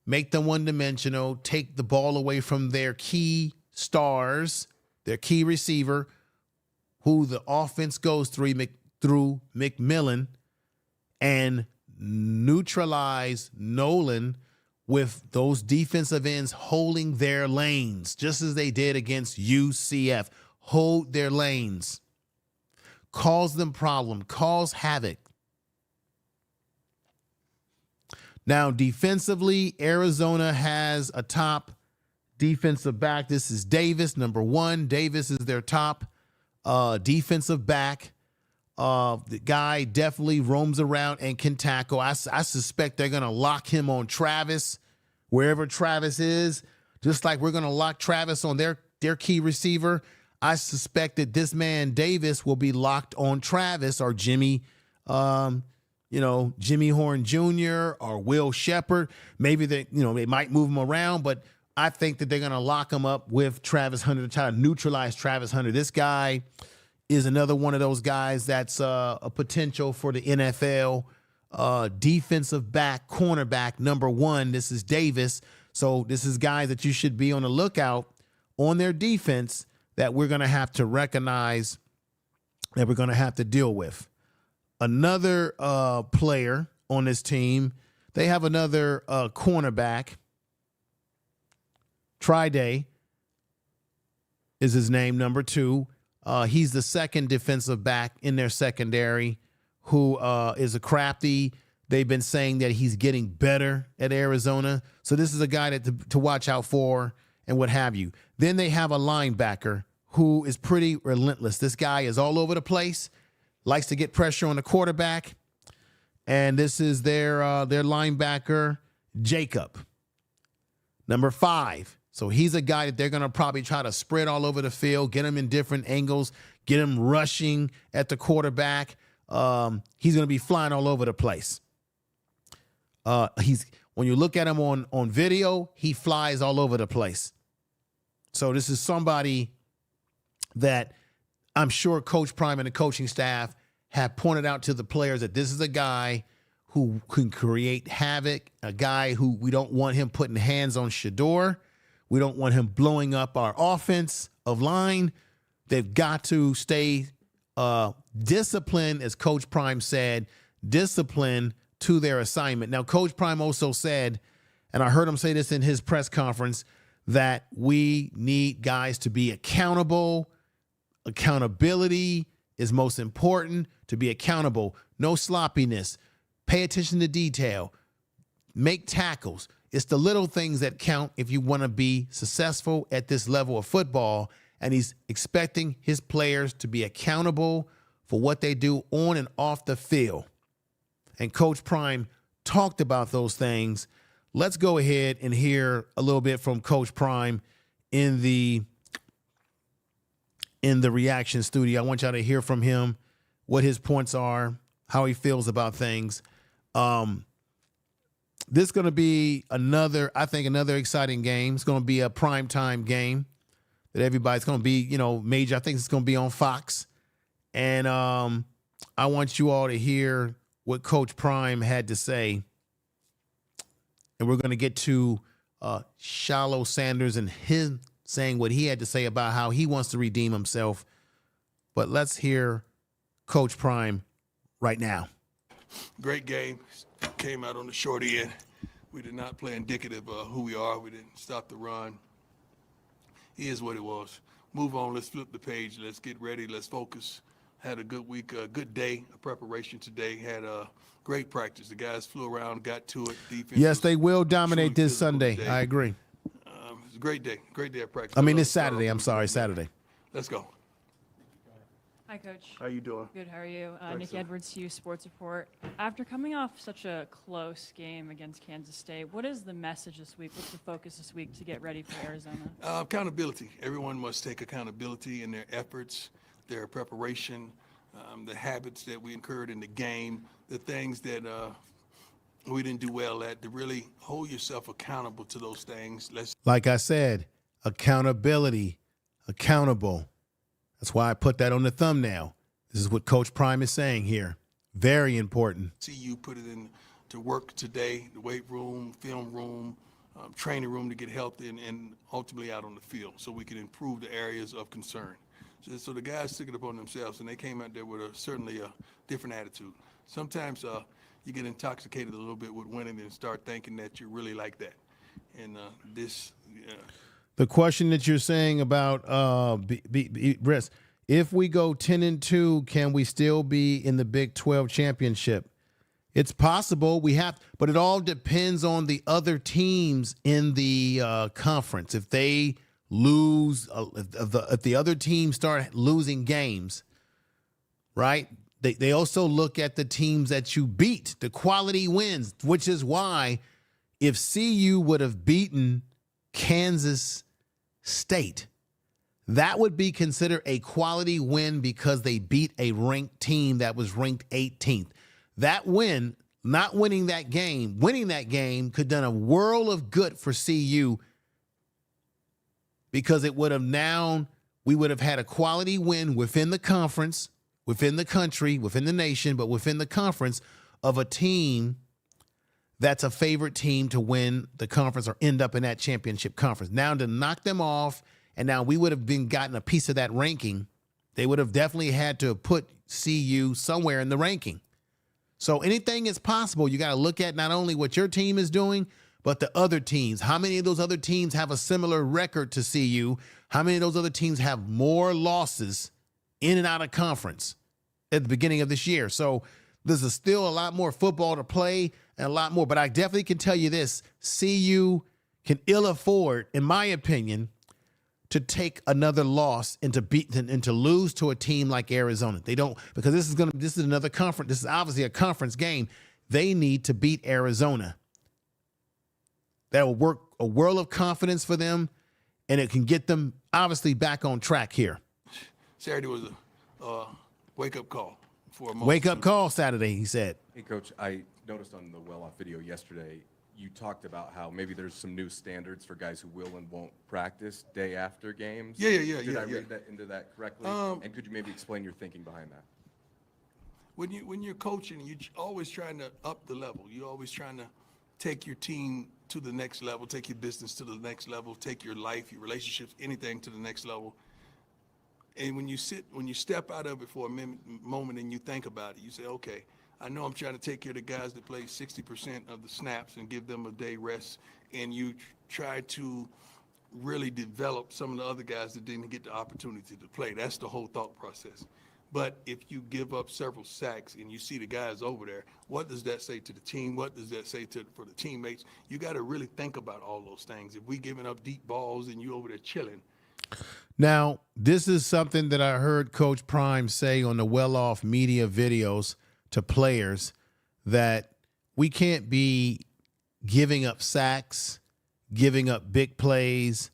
make them one-dimensional, take the ball away from their key stars, their key receiver, who the offense goes through McMillan, and neutralize Nolan with those defensive ends holding their lanes, just as they did against UCF. Hold their lanes. Cause them problem. Cause havoc. Now, defensively, Arizona has a top defensive back. This is Davis, number 1. Davis is their top defensive back. The guy definitely roams around and can tackle. I suspect they're going to lock him on Travis, wherever Travis is, just like we're going to lock Travis on their key receiver. I suspect that this man, Davis, will be locked on Travis or Jimmy Jimmy Horn Jr. or Will Shepard. Maybe they might move him around, but I think that they're going to lock him up with Travis Hunter to try to neutralize Travis Hunter. This guy is another one of those guys that's a potential for the NFL. Defensive back, cornerback, number 1. This is Davis. So this is guys that you should be on the lookout on their defense that we're going to have to recognize, that we're going to have to deal with. Another player on this team, they have another cornerback. Triday is his name, number 2. He's the second defensive back in their secondary who is a crafty. They've been saying that he's getting better at Arizona. So this is a guy to watch out for and what have you. Then they have a linebacker who is pretty relentless. This guy is all over the place, likes to get pressure on the quarterback. And this is their linebacker, Jacob, number 5. So he's a guy that they're going to probably try to spread all over the field, get him in different angles, get him rushing at the quarterback. He's going to be flying all over the place. When you look at him on video, he flies all over the place. So this is somebody that I'm sure Coach Prime and the coaching staff have pointed out to the players that this is a guy who can create havoc, a guy who we don't want him putting hands on Shedeur. We don't want him blowing up our offense of line. They've got to stay disciplined, as Coach Prime said, disciplined to their assignment. Now, Coach Prime also said, and I heard him say this in his press conference, that we need guys to be accountable. Accountability is most important, to be accountable. No sloppiness. Pay attention to detail. Make tackles. It's the little things that count if you want to be successful at this level of football. And he's expecting his players to be accountable for what they do on and off the field. And Coach Prime talked about those things. Let's go ahead and hear a little bit from Coach Prime in the reaction studio. I want y'all to hear from him what his points are, how he feels about things. This is going to be another exciting game. It's going to be a primetime game that everybody's going to be, major. I think it's going to be on Fox. And I want you all to hear what Coach Prime had to say. And we're going to get to Shilo Sanders and him saying what he had to say about how he wants to redeem himself. But let's hear Coach Prime right now. Great game. Came out on the short end. We did not play indicative of who we are. We didn't stop the run. It is what it was. Move on. Let's flip the page. Let's get ready. Let's focus. Had a good week, a good day of preparation today. Had a great practice. The guys flew around, got to it. Defense. Yes, they will dominate this Sunday. Today. I agree. It's a great day. Great day of practice. I mean, it's Saturday. I'm sorry, Saturday. Let's go. Hi, Coach. How you doing? Good. How are you? Thanks, Nikki sir. Edwards, Hughes Sports Report. After coming off such a close game against Kansas State, what is the message this week? What's the focus this week to get ready for Arizona? Accountability. Everyone must take accountability in their efforts, their preparation, the habits that we incurred in the game, the things that we didn't do well at, to really hold yourself accountable to those things. Like I said, accountability, accountable. That's why I put that on the thumbnail. This is what Coach Prime is saying here. Very important. See you put it in to work today, the weight room, film room, training room, to get healthy and ultimately out on the field so we can improve the areas of concern. So the guys took it upon themselves, and they came out there with certainly a different attitude. Sometimes you get intoxicated a little bit with winning and start thinking that you're really like that. And The question that you're saying about Briss, if we go 10-2, can we still be in the Big 12 championship? It's possible. But it all depends on the other teams in the conference. If they lose, if the other teams start losing games, right? They also look at the teams that you beat, the quality wins, which is why if CU would have beaten Kansas State, that would be considered a quality win because they beat a ranked team that was ranked 18th. That win, not winning that game could have done a world of good for CU because it would have we would have had a quality win within the conference, within the country, within the nation, but within the conference of a team that's a favorite team to win the conference or end up in that championship conference. Now to knock them off, and now we would have gotten a piece of that ranking. They would have definitely had to put CU somewhere in the ranking. So anything is possible. You got to look at not only what your team is doing, but the other teams. How many of those other teams have a similar record to CU? How many of those other teams have more losses in and out of conference at the beginning of this year? So there's still a lot more football to play and a lot more. But I definitely can tell you this, CU can ill afford, in my opinion, to take another loss and to lose to a team like Arizona. They don't, because this is another conference. This is obviously a conference game. They need to beat Arizona. That will work a world of confidence for them, and it can get them obviously back on track here. Saturday was a wake-up call for a moment. Wake-up call Saturday, he said. Hey, Coach, I noticed on the well-off video yesterday, you talked about how maybe there's some new standards for guys who will and won't practice day after games. Yeah. Did I read that into that correctly? And could you maybe explain your thinking behind that? When you're coaching, you're always trying to up the level. You're always trying to take your team to the next level, take your business to the next level, take your life, your relationships, anything to the next level. And when you step out of it for a moment and you think about it, you say, okay, I know I'm trying to take care of the guys that play 60% of the snaps and give them a day rest, and you try to really develop some of the other guys that didn't get the opportunity to play. That's the whole thought process. But if you give up several sacks and you see the guys over there, what does that say to the team? What does that say for the teammates? You got to really think about all those things. If we giving up deep balls and you over there chilling. Now, this is something that I heard Coach Prime say on the well-off media videos to players, that we can't be giving up sacks, giving up big plays,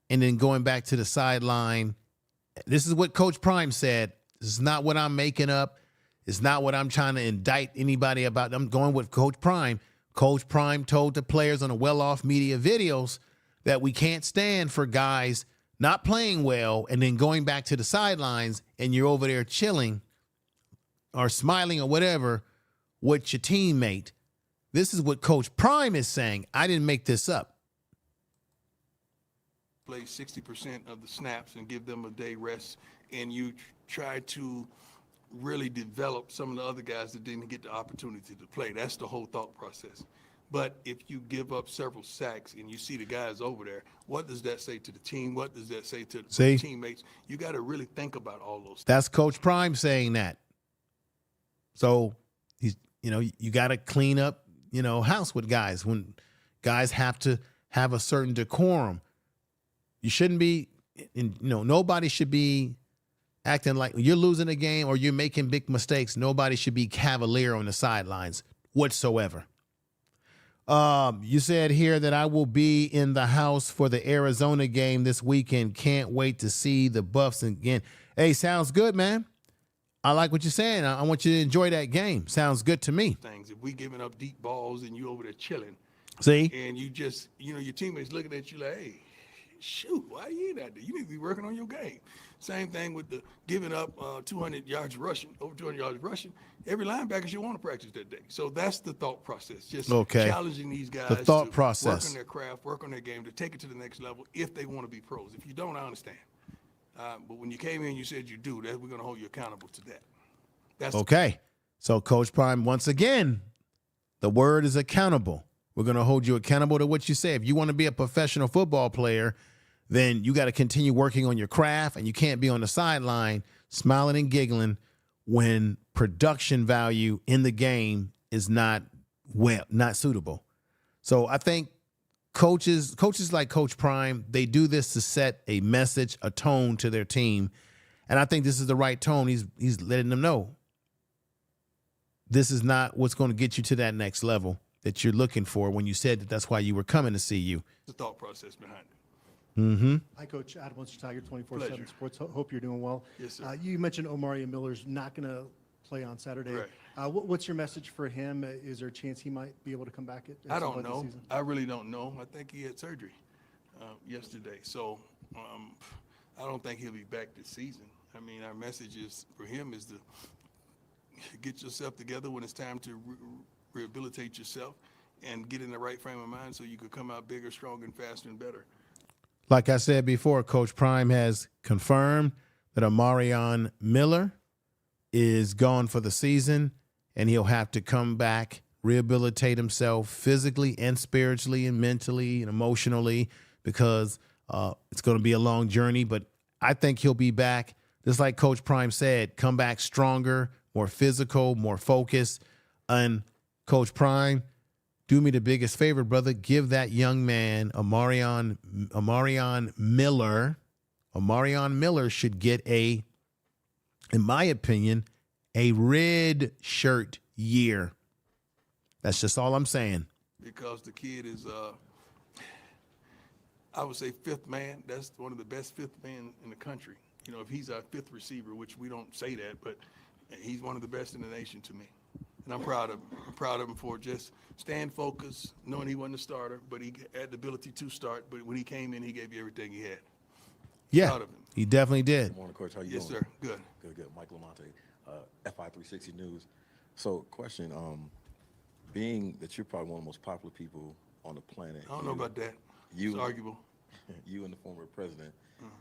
and then going back to the sideline. This is what Coach Prime said. This is not what I'm making up. It's not what I'm trying to indict anybody about. I'm going with Coach Prime. Coach Prime told the players on the well-off media videos that we can't stand for guys not playing well and then going back to the sidelines and you're over there chilling or smiling or whatever with your teammate. This is what Coach Prime is saying. I didn't make this up. Play 60% of the snaps and give them a day rest, and you try to really develop some of the other guys that didn't get the opportunity to play. That's the whole thought process. But if you give up several sacks and you see the guys over there, what does that say to the team? What does that say to the teammates? You got to really think about all those things. That's Coach Prime saying that. So he's, you got to clean up, house with guys. When guys have to have a certain decorum, you shouldn't be, nobody should be acting like you're losing a game or you're making big mistakes. Nobody should be cavalier on the sidelines whatsoever. You said here that I will be in the house for the Arizona game this weekend. Can't wait to see the Buffs again. Hey, sounds good, man. I like what you're saying. I want you to enjoy that game. Sounds good to me. Things. If we giving up deep balls and you over there chilling, see, and you just, your teammates looking at you like, hey, shoot, why you ain't out there? You need to be working on your game. Same thing with the giving up 200 yards rushing, over 200 yards rushing. Every linebacker should want to practice that day. So that's the thought process. Just challenging these guys the thought to process. work on their craft, work on their game, to take it to the next level if they want to be pros. If you don't, I understand. But when you came in, you said you do. That we're going to hold you accountable to that. That's okay. So Coach Prime, once again, the word is accountable. We're going to hold you accountable to what you say. If you want to be a professional football player, then you got to continue working on your craft, and you can't be on the sideline smiling and giggling when production value in the game is not suitable. So I think coaches like Coach Prime, they do this to set a message, a tone to their team. And I think this is the right tone. He's letting them know this is not what's going to get you to that next level that you're looking for when you said that that's why you were coming to see you. the thought process behind it. Mm-hmm. Hi, Coach. Adam Tiger, 24/7 Pleasure. Sports. Hope you're doing well. Yes, sir. You mentioned Amari Miller's not going to play on Saturday. Right. What's your message for him? Is there a chance he might be able to come back at I some don't point this know. season? I really don't know. I think he had surgery yesterday. So I don't think he'll be back this season. I mean, our message is for him is to get yourself together when it's time to rehabilitate yourself and get in the right frame of mind so you could come out bigger, stronger, and faster and better. Like I said before, Coach Prime has confirmed that Amari Miller is gone for the season, and he'll have to come back, rehabilitate himself physically and spiritually and mentally and emotionally, because it's going to be a long journey. But I think he'll be back, just like Coach Prime said, come back stronger, more physical, more focused. And Coach Prime, do me the biggest favor, brother. Give that young man, Amari Miller. Amari Miller should get in my opinion, a red shirt year. That's just all I'm saying. Because the kid is, I would say, fifth man. That's one of the best fifth men in the country. If he's our fifth receiver, which we don't say that, but he's one of the best in the nation to me. and I'm proud of him. I'm proud of him for just staying focused, knowing he wasn't a starter, but he had the ability to start. But when he came in, he gave you everything he had. Yeah, Proud of him. he definitely did. Good morning, Coach. How you Yes, doing? sir. Good. Good. Mike Lamonte, FI360 News. So, question, being that you're probably one of the most popular people on the planet. I don't know about that. It's arguable. You and the former president,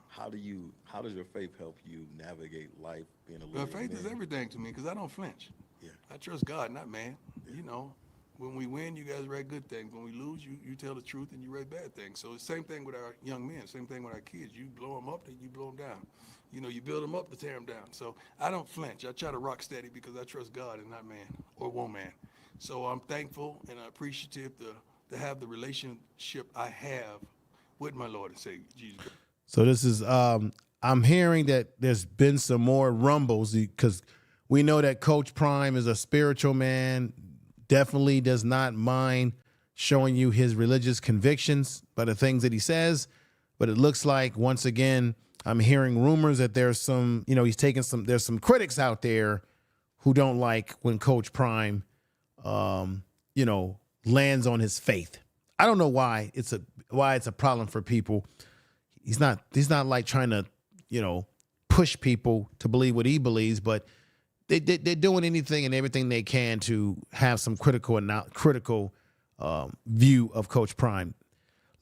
how does your faith help you navigate life being a leader? Well, faith is everything to me because I don't flinch. Yeah. I trust God, not man. You know, when we win, you guys write good things. When we lose, you tell the truth and you write bad things. So it's the same thing with our young men, same thing with our kids. You blow them up, then you blow them down. You know, you build them up to tear them down. So I don't flinch. I try to rock steady because I trust God and not man or woman. So I'm thankful and appreciative to have the relationship I have with my Lord and Savior, Jesus Christ. So this is, I'm hearing that there's been some more rumbles because we know that Coach Prime is a spiritual man, definitely does not mind showing you his religious convictions by the things that he says. But it looks like, once again, I'm hearing rumors that there's some, he's taking there's some critics out there who don't like when Coach Prime, lands on his faith. I don't know why it's a problem for people. He's not like trying to, push people to believe what he believes, but they're doing anything and everything they can to have some critical view of Coach Prime.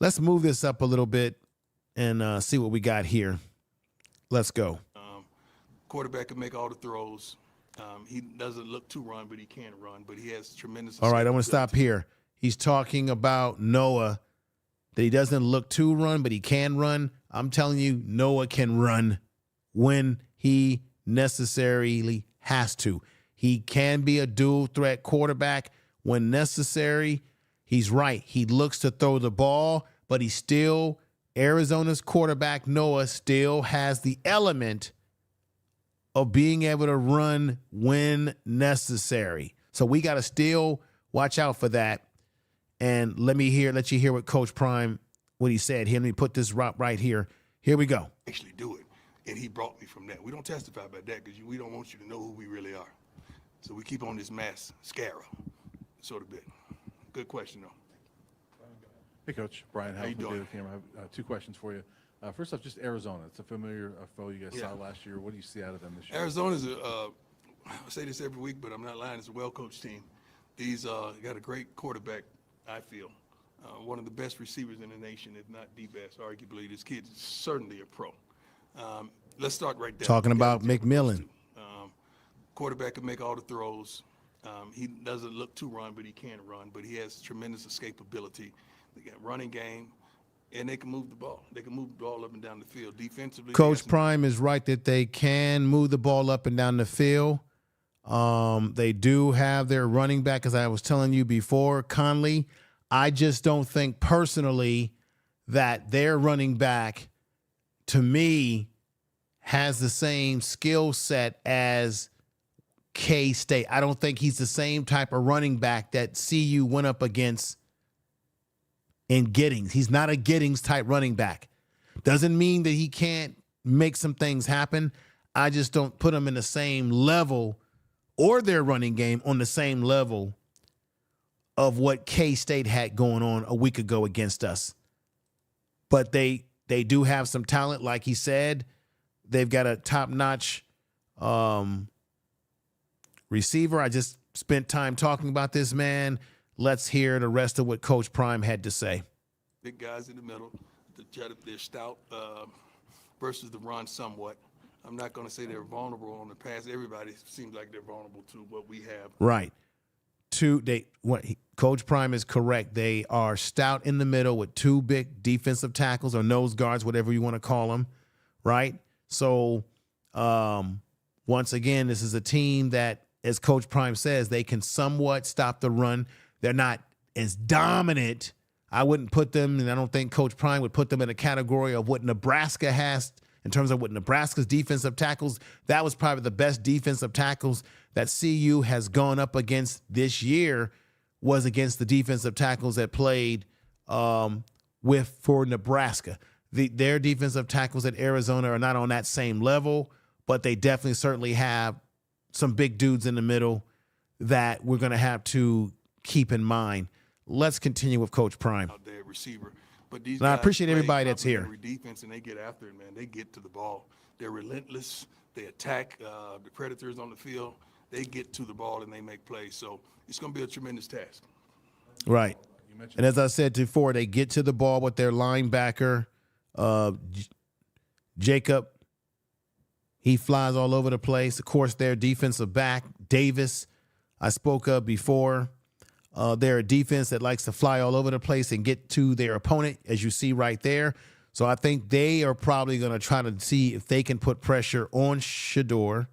Let's move this up a little bit and see what we got here. Let's go. Quarterback can make all the throws. He doesn't look to run, but he can run. But he has tremendous. All right, I'm going to stop here. He's talking about Noah, that he doesn't look to run, but he can run. I'm telling you, Noah can run when he necessarily has to. He can be a dual threat quarterback when necessary. He's right. He looks to throw the ball, but he still, Arizona's quarterback, Noah, still has the element of being able to run when necessary. So we got to still watch out for that. And let you hear what Coach Prime, what he said. Here, let me put this right here. Here we go. Actually do it. And he brought me from that. We don't testify about that because we don't want you to know who we really are. So we keep on this mass scare, sort of bit. Good question, though. Hey, Coach. Brian, How you doing? I have two questions for you. First off, just Arizona. It's a familiar foe you guys saw last year. What do you see out of them this year? Arizona's I say this every week, but I'm not lying. It's a well-coached team. These got a great quarterback, I feel. One of the best receivers in the nation, if not the best, arguably. This kid is certainly a pro. Let's start right there. Talking about McMillan. Quarterback can make all the throws. He doesn't look to run, but he can run. But he has tremendous escapability. They got running game, and they can move the ball. They can move the ball up and down the field. Defensively, Coach Prime is right that they can move the ball up and down the field. They do have their running back, as I was telling you before, Conley. I just don't think personally that their running back, to me, has the same skill set as K-State. I don't think he's the same type of running back that CU went up against in Giddings. He's not a Giddings type running back. Doesn't mean that he can't make some things happen. I just don't put him in the same level or their running game on the same level of what K-State had going on a week ago against us. But they do have some talent, like he said. They've got a top-notch receiver. I just spent time talking about this man. Let's hear the rest of what Coach Prime had to say. Big guys in the middle. They're stout versus the run somewhat. I'm not going to say they're vulnerable on the pass. Everybody seems like they're vulnerable to what we have. Right. Coach Prime is correct. They are stout in the middle with two big defensive tackles or nose guards, whatever you want to call them, right? So, once again, this is a team that, as Coach Prime says, they can somewhat stop the run. They're not as dominant. I wouldn't put them, and I don't think Coach Prime would put them in a category of what Nebraska has in terms of what Nebraska's defensive tackles. That was probably the best defensive tackles that CU has gone up against this year, was against the defensive tackles that played for Nebraska. Their defensive tackles at Arizona are not on that same level, but they definitely certainly have some big dudes in the middle that we're going to have to keep in mind. Let's continue with Coach Prime. Out there, receiver. But these And I guys appreciate play everybody that's here. complementary defense, and they get after it, man. They get to the ball. They're relentless. They attack the predators on the field. They get to the ball and they make plays. So it's going to be a tremendous task. Right. And as I said before, they get to the ball with their linebacker, Jacob. He flies all over the place. Of course, their defensive back, Davis, I spoke of before. They're a defense that likes to fly all over the place and get to their opponent, as you see right there. So I think they are probably going to try to see if they can put pressure on Shedeur.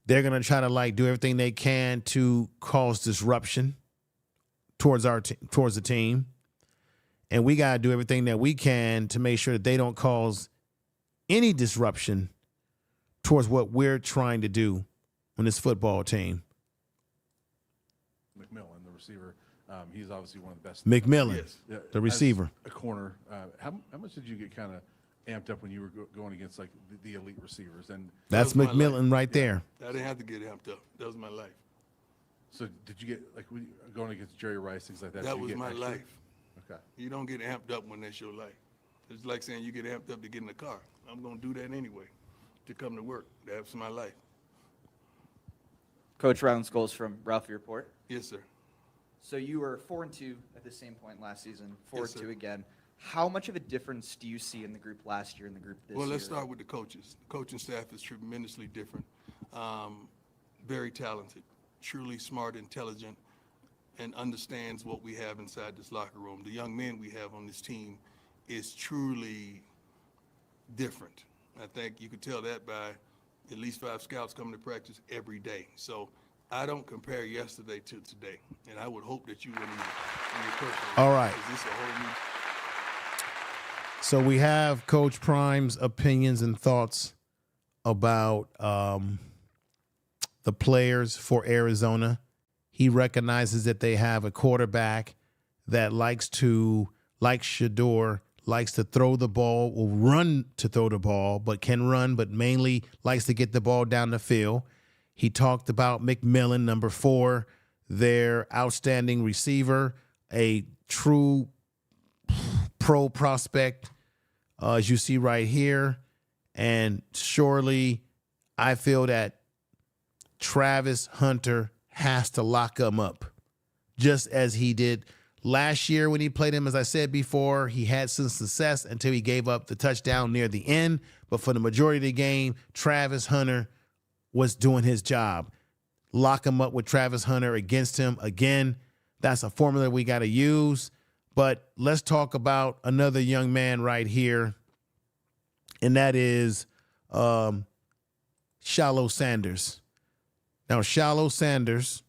They're going to try to do everything they can to cause disruption towards the team. And we got to do everything that we can to make sure that they don't cause any disruption towards what we're trying to do on this football team. McMillan, the receiver, he's obviously one of the best. McMillan, Yeah, the receiver. as a corner, how much did you get kind of amped up when you were going against the elite receivers? And That's That was my McMillan right there. I didn't have to get amped up. That was my life. so did you get going against Jerry Rice, things like that? That did you was get my extra? life. Okay. You don't get amped up when that's your life. It's like saying you get amped up to get in the car. I'm going to do that anyway to come to work. That's my life. Coach Ryan Scholes from Ralphie Report. Yes, sir. So you were 4-2 at the same point last season, 4-2 Yes, sir. again. How much of a difference do you see in the group last year and the group this year? Well, let's start with the coaches. The coaching staff is tremendously different. Very talented, truly smart, intelligent, and understands what we have inside this locker room. The young men we have on this team is truly different. I think you could tell that by at least 5 scouts coming to practice every day. So I don't compare yesterday to today, and I would hope that you wouldn't either in your personal life, All right. 'cause this is a whole new. So we have Coach Prime's opinions and thoughts about the players for Arizona. He recognizes that they have a quarterback that like Shedeur, likes to throw the ball, will run to throw the ball, but can run, but mainly likes to get the ball down the field. He talked about McMillan, number 4, their outstanding receiver, a true pro prospect, as you see right here. And surely I feel that Travis Hunter has to lock him up, just as he did last year when he played him. As I said before, he had some success until he gave up the touchdown near the end. But for the majority of the game, Travis Hunter was doing his job. Lock him up with Travis Hunter against him. Again, that's a formula we got to use. But let's talk about another young man right here, and that is Shilo Sanders. Now, Shilo Sanders,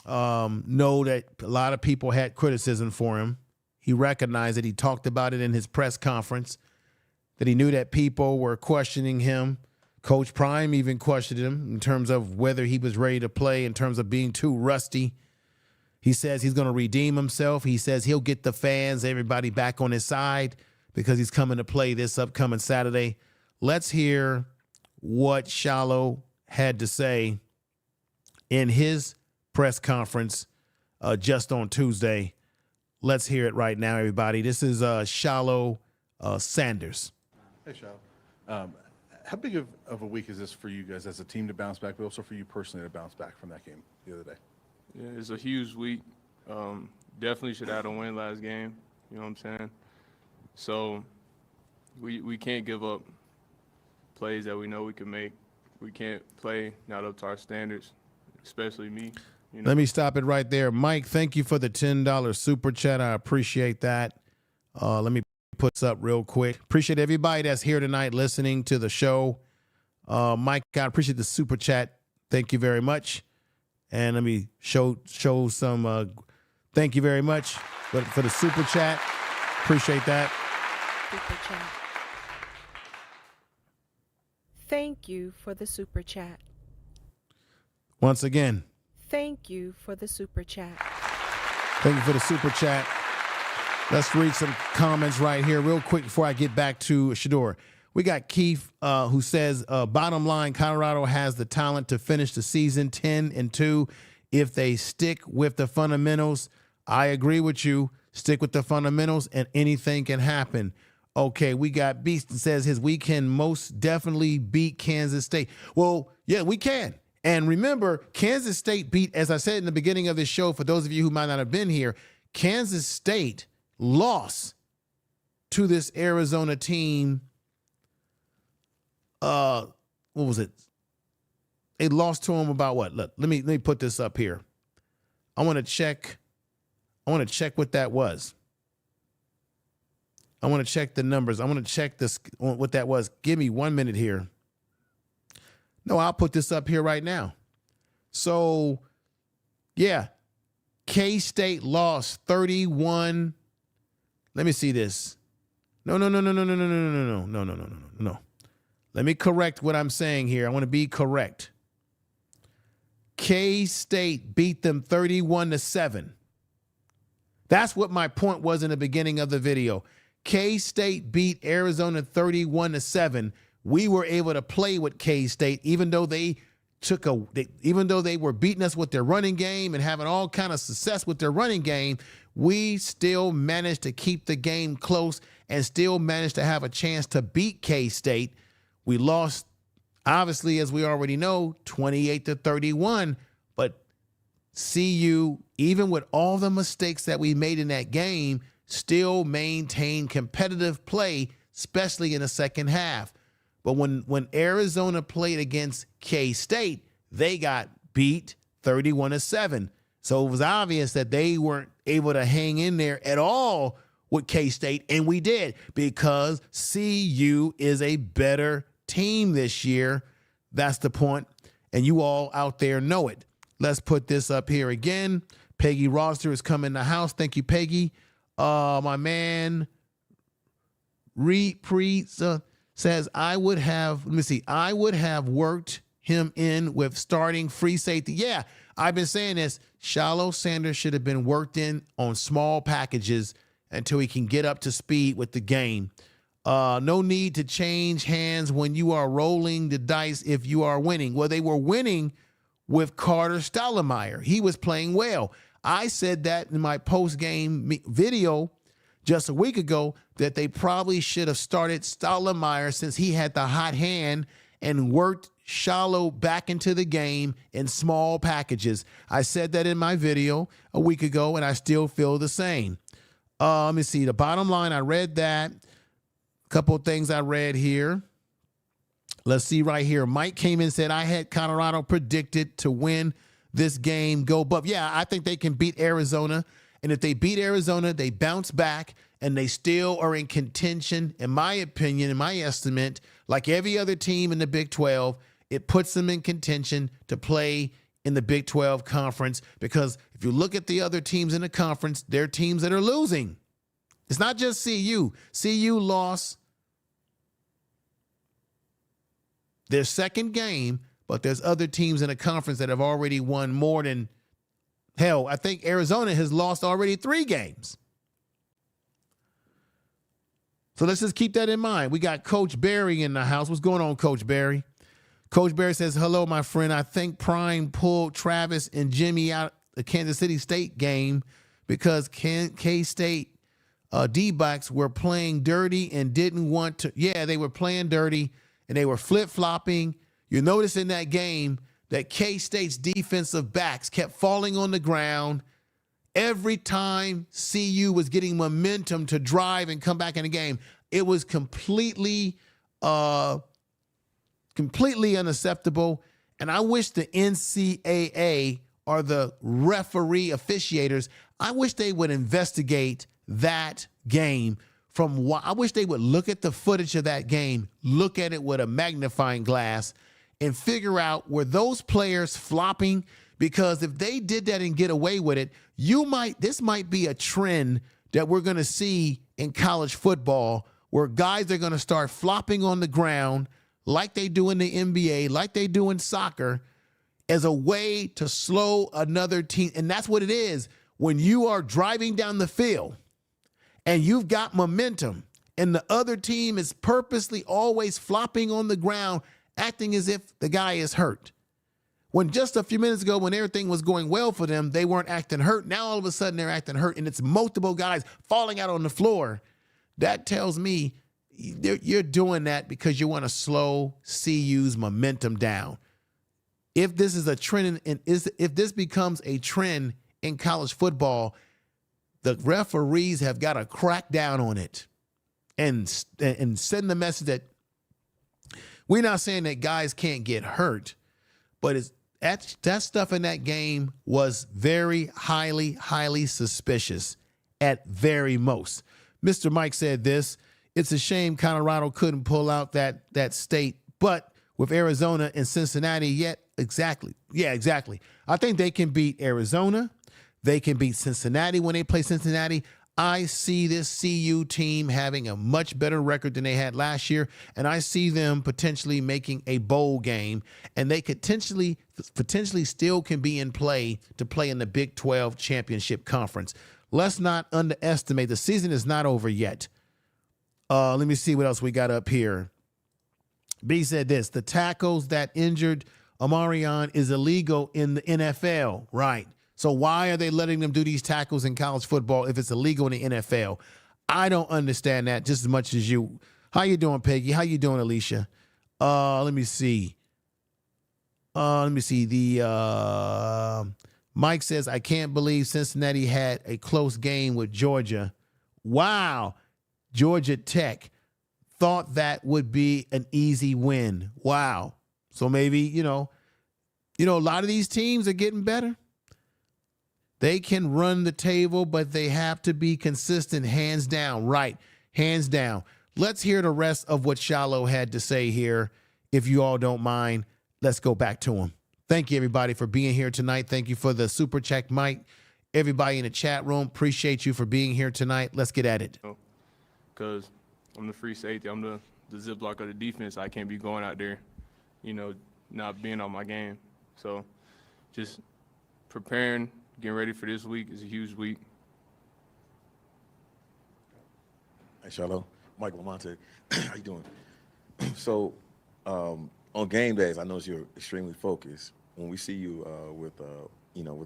know that a lot of people had criticism for him. He recognized it. He talked about it in his press conference, that he knew that people were questioning him. Coach Prime even questioned him in terms of whether he was ready to play, in terms of being too rusty. He says he's going to redeem himself. He says he'll get the fans, everybody back on his side, because he's coming to play this upcoming Saturday. Let's hear what Shilo had to say in his press conference just on Tuesday. Let's hear it right now, everybody. This is Shilo Sanders. Hey, Shao. How big of a week is this for you guys as a team to bounce back, but also for you personally to bounce back from that game the other day? Yeah, it's a huge week. Definitely should have had a win last game. You know what I'm saying? So we can't give up plays that we know we can make. We can't play not up to our standards, especially me. You know? Let me stop it right there. Mike, thank you for the $10 super chat. I appreciate that. Let me put this up real quick. Appreciate everybody that's here tonight listening to the show. Mike, I appreciate the super chat. Thank you very much. And let me show some thank you very much for the super chat. Appreciate that. Super chat. Thank you for the super chat. Once again, Thank you for the super chat. thank you for the super chat. Let's read some comments right here real quick before I get back to Shedeur. We got Keith who says, bottom line, Colorado has the talent to finish the season 10-2 if they stick with the fundamentals. I agree with you. Stick with the fundamentals and anything can happen. Okay, we got Beast that says we can most definitely beat Kansas State. Well, yeah, we can. And remember, Kansas State beat, as I said in the beginning of this show, for those of you who might not have been here, Kansas State lost to this Arizona team. What was it? They lost to them about what? Look, let me put this up here. I want to check what that was. I want to check the numbers. I want to check this, what that was. Give me 1 minute here. No, I'll put this up here right now. So, yeah, K-State lost 31. Let me see this. No. Let me correct what I'm saying here. I want to be correct. K-State beat them 31-7. That's what my point was in the beginning of the video. K-State beat Arizona 31-7. We were able to play with K-State, even though they were beating us with their running game and having all kind of success with their running game. We still managed to keep the game close and still managed to have a chance to beat K-State. We lost, obviously, as we already know, 28-31. But CU, even with all the mistakes that we made in that game, still maintained competitive play, especially in the second half. But when Arizona played against K-State, they got beat 31-7. So it was obvious that they weren't able to hang in there at all with K-State, and we did, because CU is a better team this year. That's the point, and you all out there know it. Let's put this up here again. Peggy Roster is coming in the house. Thank you, Peggy. My man Reed says, I would have worked him in with starting free safety. Yeah, I've been saying this. Shilo Sanders should have been worked in on small packages until he can get up to speed with the game. No need to change hands when you are rolling the dice if you are winning. Well, they were winning with Carter Stoudemire. He was playing well. I said that in my post-game video just a week ago, that they probably should have started Stoudemire since he had the hot hand and worked Shilo back into the game in small packages. I said that in my video a week ago, and I still feel the same. Let me see. The bottom line, I read that. A couple of things I read here. Let's see right here. Mike came in and said, I had Colorado predicted to win this game. Go Buffs. Yeah, I think they can beat Arizona. And if they beat Arizona, they bounce back and they still are in contention, in my opinion, in my estimate, like every other team in the Big 12. It puts them in contention to play in the Big 12 conference, because if you look at the other teams in the conference, they're teams that are losing. It's not just CU. CU lost their second game, but there's other teams in the conference that have already won more than, hell, I think Arizona has lost already 3 games. So let's just keep that in mind. We got Coach Barry in the house. What's going on, Coach Barry? Coach Barry says, hello, my friend. I think Prime pulled Travis and Jimmy out the Kansas City State game because K-State D-backs were playing dirty and didn't want to. Yeah, they were playing dirty and they were flip-flopping. You notice in that game that K-State's defensive backs kept falling on the ground every time CU was getting momentum to drive and come back in the game. It was completely unacceptable. And I wish the NCAA or the referee officiators, I wish they would investigate that game. I wish they would look at the footage of that game, look at it with a magnifying glass, and figure out, were those players flopping? Because if they did that and get away with it, this might be a trend that we're going to see in college football, where guys are going to start flopping on the ground like they do in the NBA, like they do in soccer, as a way to slow another team. And that's what it is. When you are driving down the field and you've got momentum and the other team is purposely always flopping on the ground, acting as if the guy is hurt. When just a few minutes ago, when everything was going well for them, they weren't acting hurt. Now all of a sudden they're acting hurt, and it's multiple guys falling out on the floor. That tells me you're doing that because you want to slow CU's momentum down. If this is a trend, if this becomes a trend in college football, the referees have got to crack down on it and send the message that we're not saying that guys can't get hurt, but that stuff in that game was very highly suspicious at very most. Mr. Mike said this: it's a shame Colorado couldn't pull out that state, but with Arizona and Cincinnati, exactly. I think they can beat Arizona. They can beat Cincinnati when they play Cincinnati. I see this CU team having a much better record than they had last year, and I see them potentially making a bowl game, and they potentially still can be in play to play in the Big 12 championship conference. Let's not underestimate. The season is not over yet. Let me see what else we got up here. B said this: the tackles that injured Amari is illegal in the NFL. Right. So why are they letting them do these tackles in college football if it's illegal in the NFL? I don't understand that just as much as you. How you doing, Peggy? How you doing, Alicia? Let me see. The Mike says, I can't believe Cincinnati had a close game with Georgia. Wow. Georgia Tech thought that would be an easy win. Wow. So maybe, a lot of these teams are getting better. They can run the table, but they have to be consistent, hands down. Right, hands down. Let's hear the rest of what Shilo had to say here. If you all don't mind, let's go back to him. Thank you, everybody, for being here tonight. Thank you for the super chat, Mike. Everybody in the chat room, appreciate you for being here tonight. Let's get at it. Because I'm the free safety. I'm the ziplock of the defense. I can't be going out there, not being on my game. So just preparing, getting ready for this week is a huge week. Hey, Shilo. Mike Lamonte. How you doing? So on game days, I know you're extremely focused. When we see you with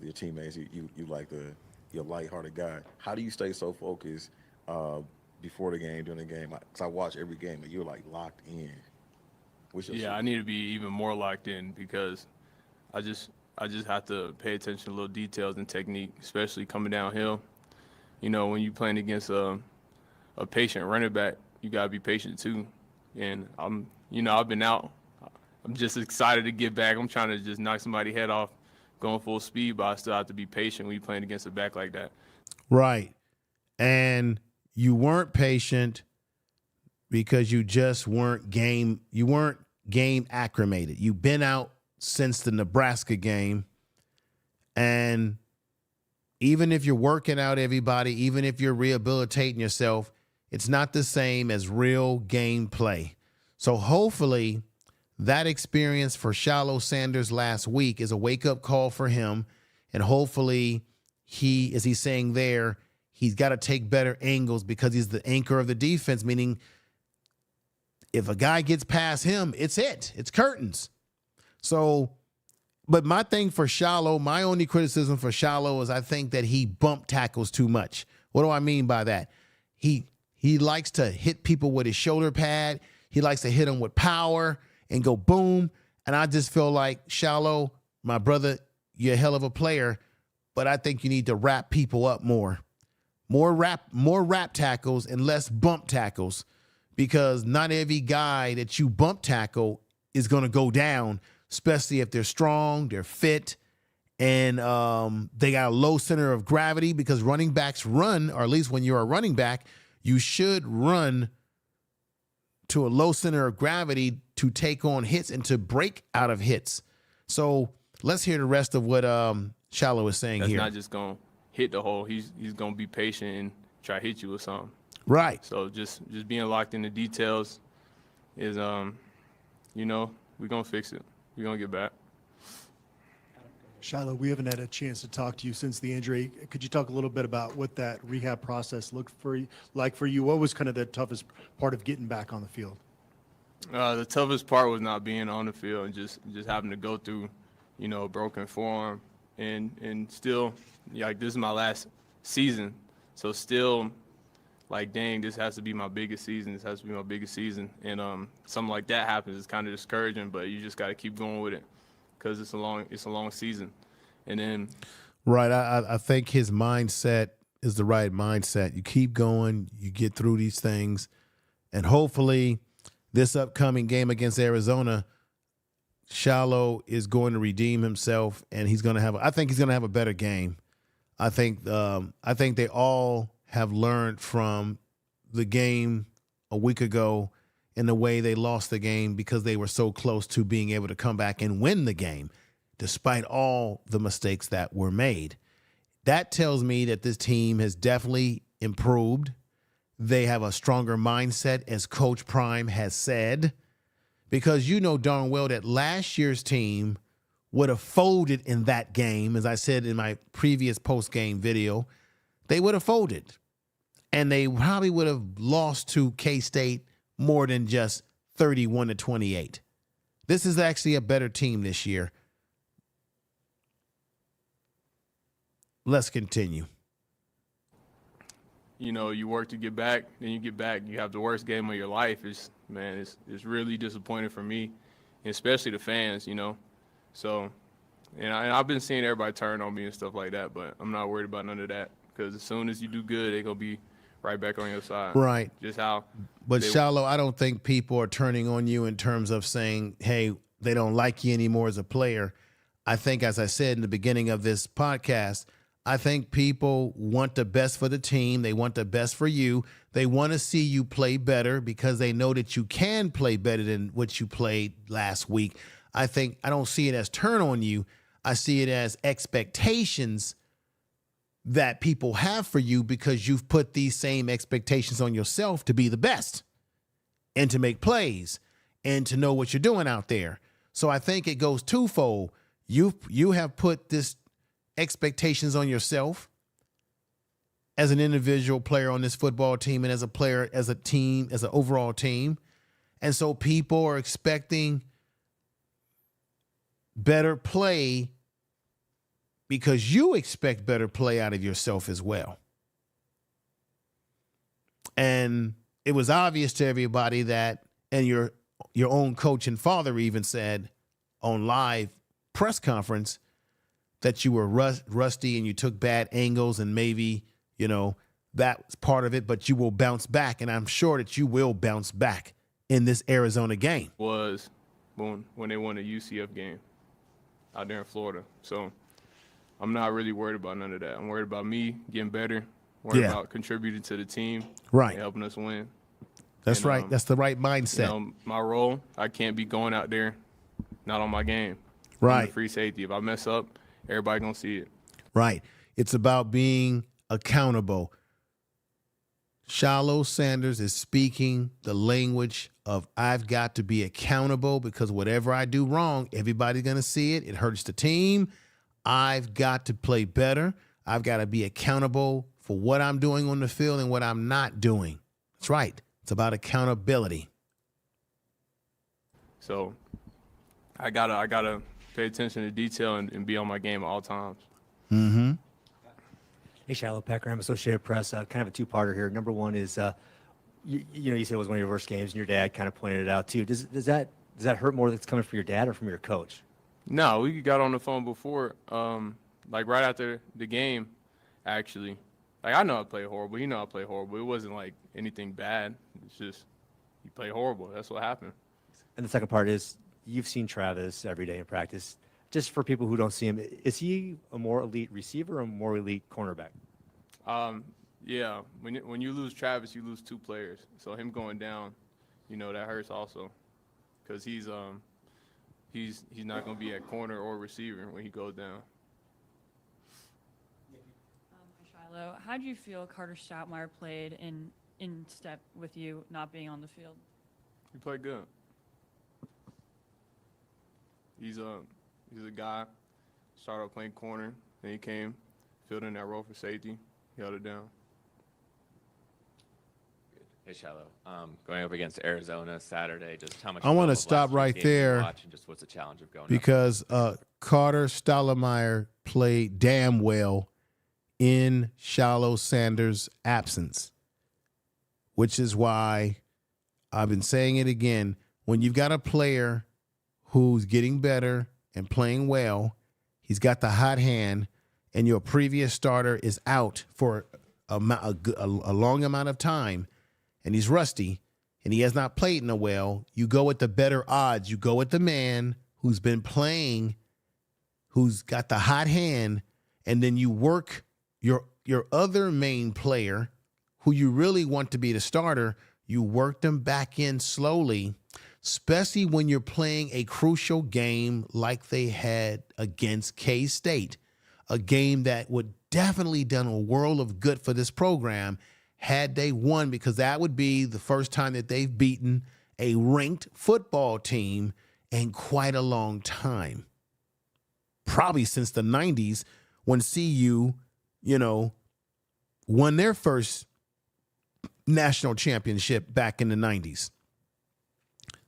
your teammates, you like you're a lighthearted guy. How do you stay so focused before the game, during the game? Because I watch every game, and you're like locked in. Yeah, I need to be even more locked in because I just have to pay attention to little details and technique, especially coming downhill. When you're playing against a patient running back, you gotta be patient too. And I've been out. I'm just excited to get back. I'm trying to just knock somebody's head off, going full speed, but I still have to be patient when you're playing against a back like that. Right. And you weren't patient because you just weren't game acclimated. You've been out since the Nebraska game. And even if you're working out everybody, even if you're rehabilitating yourself, it's not the same as real game play. So hopefully that experience for Shilo Sanders last week is a wake-up call for him. And hopefully as he's saying there, he's got to take better angles because he's the anchor of the defense, meaning if a guy gets past him, it's curtains. So, but my thing for Shilo, my only criticism for Shilo is I think that he bump tackles too much. What do I mean by that? He likes to hit people with his shoulder pad. He likes to hit them with power and go boom. And I just feel like, Shilo, my brother, you're a hell of a player, but I think you need to wrap people up more. More wrap tackles and less bump tackles, because not every guy that you bump tackle is going to go down, especially if they're strong, they're fit, and they got a low center of gravity, because running backs run, or at least when you're a running back, you should run to a low center of gravity to take on hits and to break out of hits. So let's hear the rest of what Shilo is saying here. That's not just going to hit the hole. He's going to be patient and try to hit you with something. Right. So just being locked in the details is, we're going to fix it. We're going to get back. Shilo, we haven't had a chance to talk to you since the injury. Could you talk a little bit about what that rehab process looked like for you? What was kind of the toughest part of getting back on the field? The toughest part was not being on the field and just having to go through, a broken forearm and still, like, this is my last season, so still, like, dang, this has to be my biggest season. This has to be my biggest season, and something like that happens. It's kind of discouraging, but you just got to keep going with it because it's a long season, and then. Right, I think his mindset is the right mindset. You keep going, you get through these things, and hopefully this upcoming game against Arizona, Shilo is going to redeem himself, and I think he's going to have a better game. I think they all have learned from the game a week ago in the way they lost the game because they were so close to being able to come back and win the game, despite all the mistakes that were made. That tells me that this team has definitely improved. They have a stronger mindset, as Coach Prime has said, because you know darn well that last year's team would have folded in that game. As I said in my previous post-game video, they would have folded, and they probably would have lost to K-State more than just 31-28. This is actually a better team this year. Let's continue. You work to get back, then you get back. You have the worst game of your life. It's really disappointing for me, and especially the fans, So, and I've been seeing everybody turn on me and stuff like that, but I'm not worried about none of that because as soon as you do good, they're going to be right back on your side. Right. Just how. But Shilo, I don't think people are turning on you in terms of saying, hey, they don't like you anymore as a player. I think, as I said in the beginning of this podcast, I think people want the best for the team. They want the best for you. They want to see you play better because they know that you can play better than what you played last week. I don't see it as turn on you. I see it as expectations that people have for you because you've put these same expectations on yourself to be the best and to make plays and to know what you're doing out there. So I think it goes twofold. You have put this expectations on yourself as an individual player on this football team and as a player, as a team, as an overall team. And so people are expecting better play because you expect better play out of yourself as well. And it was obvious to everybody that, and your own coach and father even said on live press conference, that you were rusty and you took bad angles and maybe, that's part of it, but you will bounce back. And I'm sure that you will bounce back in this Arizona game. Was when they won the UCF game out there in Florida. So I'm not really worried about none of that. I'm worried about me getting better, worried about contributing to the team, right, and helping us win. That's right. That's the right mindset. My role, I can't be going out there not on my game. Right. I'm the free safety. If I mess up, everybody gonna see it. Right. It's about being accountable. Shilo Sanders is speaking the language of I've got to be accountable because whatever I do wrong, everybody's going to see it. It hurts the team. I've got to play better. I've got to be accountable for what I'm doing on the field and what I'm not doing. That's right. It's about accountability. So I gotta pay attention to detail and be on my game at all times. Mm-hmm. Hey, Shilo, Pat Graham, Associated Press. Kind of a two-parter here. Number one is, you said it was one of your worst games, and your dad kind of pointed it out too. Does that hurt more that's coming from your dad or from your coach? No, we got on the phone before, like right after the game, actually. Like, I know I played horrible. He know I played horrible. It wasn't like anything bad. It's just you play horrible. That's what happened. And the second part is, you've seen Travis every day in practice. Just for people who don't see him, is he a more elite receiver or a more elite cornerback? Yeah. When you lose Travis, you lose two players. So him going down, that hurts also, because he's not going to be at corner or receiver when he goes down. Shilo, how do you feel Carter Stoutmeyer played in step with you not being on the field? He played good. He's a guy, started off playing corner. Then he came, filled in that role for safety, held it down. Hey, Shilo. Going up against Arizona Saturday, just how much I wanna film of stop last right year's game did you there watch, and just what's the challenge of going up? because Carter Stottlemyre played damn well in Shilo Sanders' absence, which is why I've been saying it again. When you've got a player who's getting better and playing well, he's got the hot hand, and your previous starter is out for a long amount of time, and he's rusty, and he has not played in a while, you go with the better odds. You go with the man who's been playing, who's got the hot hand, and then you work your other main player, who you really want to be the starter, you work them back in slowly, especially when you're playing a crucial game like they had against K-State, a game that would definitely done a world of good for this program had they won, because that would be the first time that they've beaten a ranked football team in quite a long time. Probably since the 90s when CU, won their first national championship back in the 90s.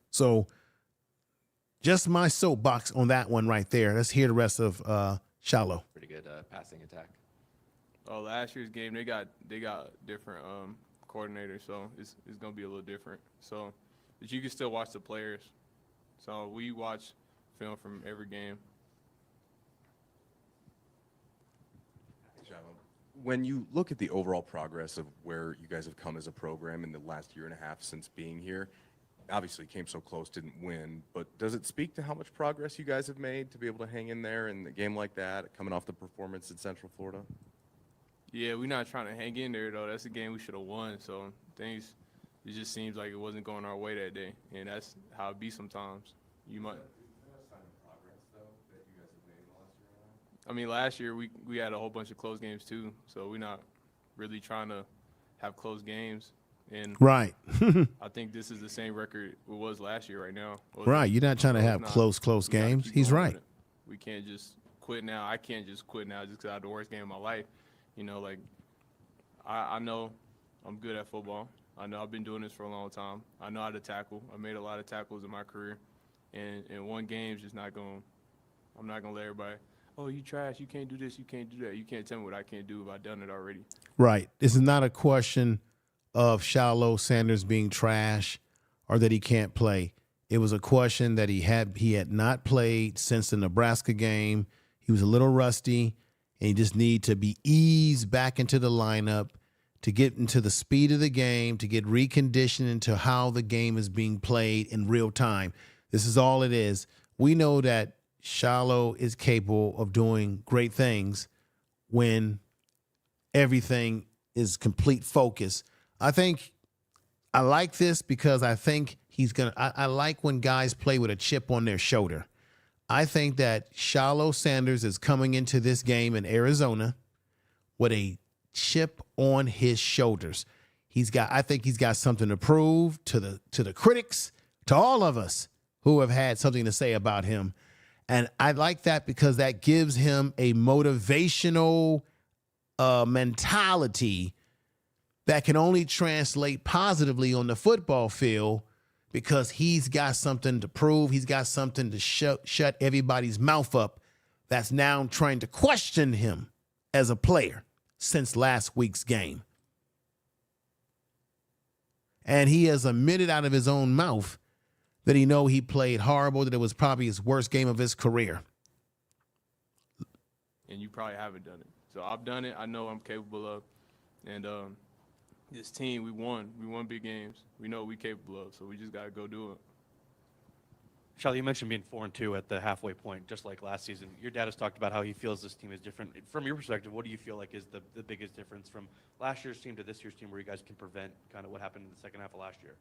So just my soapbox on that one right there. Let's hear the rest of Shilo. Pretty good passing attack. Oh, last year's game they got different coordinators, so it's gonna be a little different. So, but you can still watch the players. So we watch film from every game. When you look at the overall progress of where you guys have come as a program in the last year and a half since being here, obviously came so close, didn't win, but does it speak to how much progress you guys have made to be able to hang in there in a game like that, coming off the performance in Central Florida? Yeah, we're not trying to hang in there, though. That's a game we should have won. So it just seems like it wasn't going our way that day, and that's how it be sometimes. You might. I mean, last year we had a whole bunch of close games too, so we're not really trying to have close games. And Right. I think this is the same record it was last year right now. Right. You're not trying to So have it's close we gotta games. keep He's going right. with it. We can't just quit now. I can't just quit now just because I had the worst game of my life. I know I'm good at football. I know I've been doing this for a long time. I know how to tackle. I made a lot of tackles in my career. And one game's just not going – I'm not going to let everybody, oh, you trash, you can't do this, you can't do that. You can't tell me what I can't do if I've done it already. Right. This is not a question of Shilo Sanders being trash or that he can't play. It was a question that he had not played since the Nebraska game. He was a little rusty, and he just needed to be eased back into the lineup to get into the speed of the game, to get reconditioned into how the game is being played in real time. This is all it is. We know that Shilo is capable of doing great things when everything is complete focus. I think I like this because I think I like when guys play with a chip on their shoulder. I think that Shilo Sanders is coming into this game in Arizona with a chip on his shoulders. I think he's got something to prove to the critics, to all of us who have had something to say about him. And I like that because that gives him a motivational mentality that can only translate positively on the football field because he's got something to prove. He's got something to shut everybody's mouth up that's now trying to question him as a player since last week's game. And he has admitted out of his own mouth that he played horrible, that it was probably his worst game of his career. And you probably haven't done it. So I've done it. I know I'm capable of. And this team, we won. We won big games. We know what we're capable of, so we just got to go do it. Shilo, you mentioned being 4-2 at the halfway point, just like last season. Your dad has talked about how he feels this team is different. From your perspective, what do you feel like is the biggest difference from last year's team to this year's team where you guys can prevent kind of what happened in the second half of last year?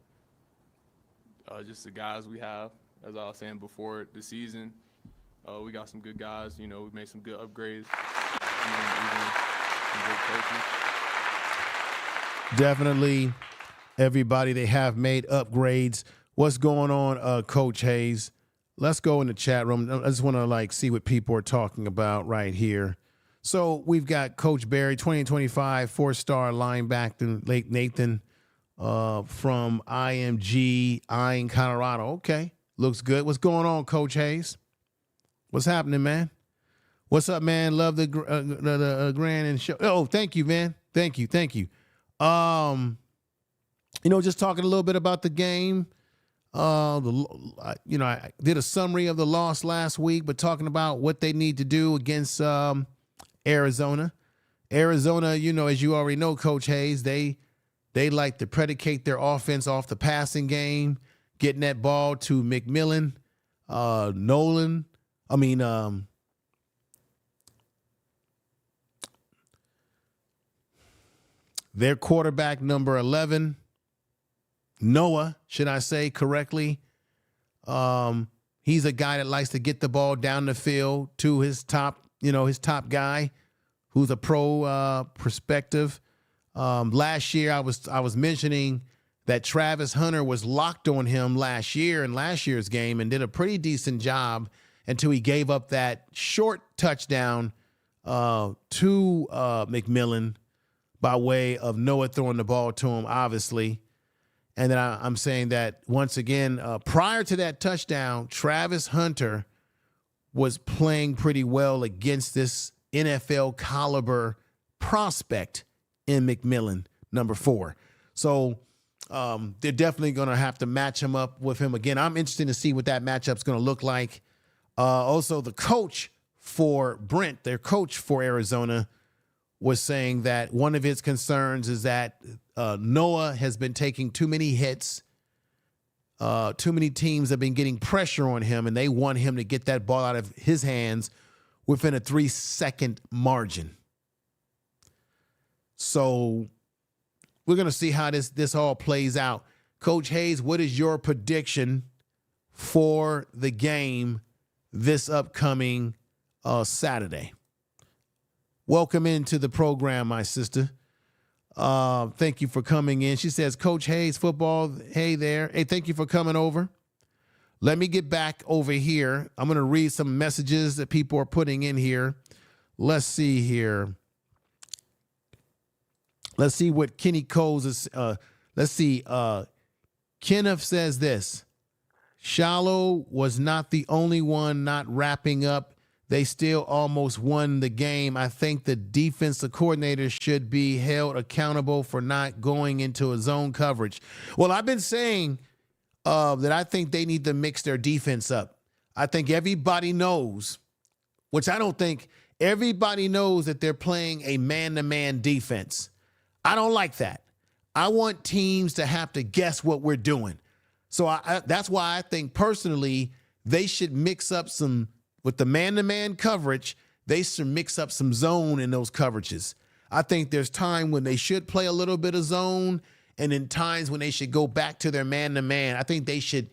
Just the guys we have, as I was saying before the season. We got some good guys. We made some good upgrades. Even some good coaches. Definitely, everybody, they have made upgrades. What's going on, Coach Hayes? let's go in the chat room. I just want to see what people are talking about right here. So we've got Coach Barry, 2025 4-star linebacker, late Nathan from IMG in Colorado. Okay, looks good. What's going on, Coach Hayes? What's happening, man? What's up, man? Love the grand and show. Oh, thank you, man. Thank you. Just talking a little bit about the game. I did a summary of the loss last week, but talking about what they need to do against Arizona. Arizona, as you already know, Coach Hayes, they like to predicate their offense off the passing game, getting that ball to McMillan, their quarterback, number 11, Noah, should I say correctly? He's a guy that likes to get the ball down the field to his top guy, who's a pro perspective. Last year, I was mentioning that Travis Hunter was locked on him last year in last year's game and did a pretty decent job until he gave up that short touchdown to McMillan by way of Noah throwing the ball to him, obviously. And then I'm saying that once again, prior to that touchdown, Travis Hunter was playing pretty well against this NFL caliber prospect in McMillan, number 4. So they're definitely going to have to match him up with him again. I'm interested to see what that matchup's going to look like. Also, the coach for Brent, their coach for Arizona, was saying that one of his concerns is that Noah has been taking too many hits. Too many teams have been getting pressure on him, and they want him to get that ball out of his hands within a 3-second margin. So we're going to see how this all plays out. Coach Hayes, what is your prediction for the game this upcoming Saturday? Welcome into the program, my sister. Thank you for coming in. She says, Coach Hayes, football, hey there. Hey, thank you for coming over. Let me get back over here. I'm going to read some messages that people are putting in here. Let's see here. Let's see what Kenny Coles is. Let's see. Kenneth says this. Shilo was not the only one not wrapping up. They still almost won the game. I think the defensive coordinator should be held accountable for not going into a zone coverage. Well, I've been saying that I think they need to mix their defense up. I think everybody knows, which I don't think everybody knows, that they're playing a man-to-man defense. I don't like that. I want teams to have to guess what we're doing. So that's why I think personally they should mix up some. With the man-to-man coverage, they should mix up some zone in those coverages. I think there's time when they should play a little bit of zone, and then times when they should go back to their man-to-man. I think they should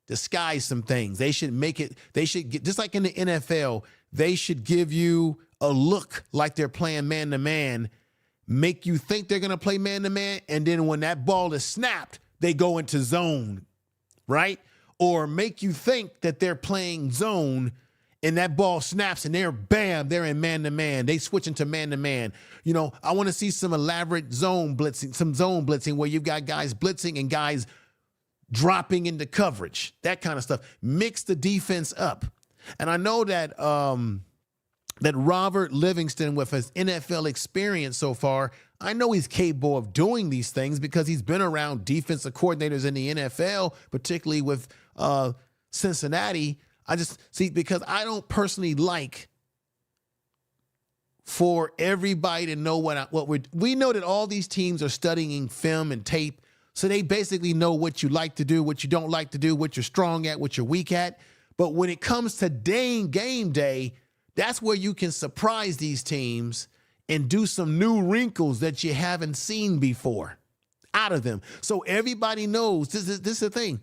disguise some things. They should get, just like in the NFL, they should give you a look like they're playing man-to-man, make you think they're going to play man-to-man, and then when that ball is snapped, they go into zone, right? Or make you think that they're playing zone, and that ball snaps, and they're in man-to-man. They switch into man-to-man. I want to see some elaborate zone blitzing where you've got guys blitzing and guys dropping into coverage, that kind of stuff. Mix the defense up. And I know that that Robert Livingston, with his NFL experience so far, I know he's capable of doing these things because he's been around defensive coordinators in the NFL, particularly with Cincinnati. I just see, because I don't personally like for everybody to know we know that all these teams are studying film and tape, so they basically know what you like to do, what you don't like to do, what you're strong at, what you're weak at. But when it comes to game day, that's where you can surprise these teams and do some new wrinkles that you haven't seen before out of them. So everybody knows, this is the thing.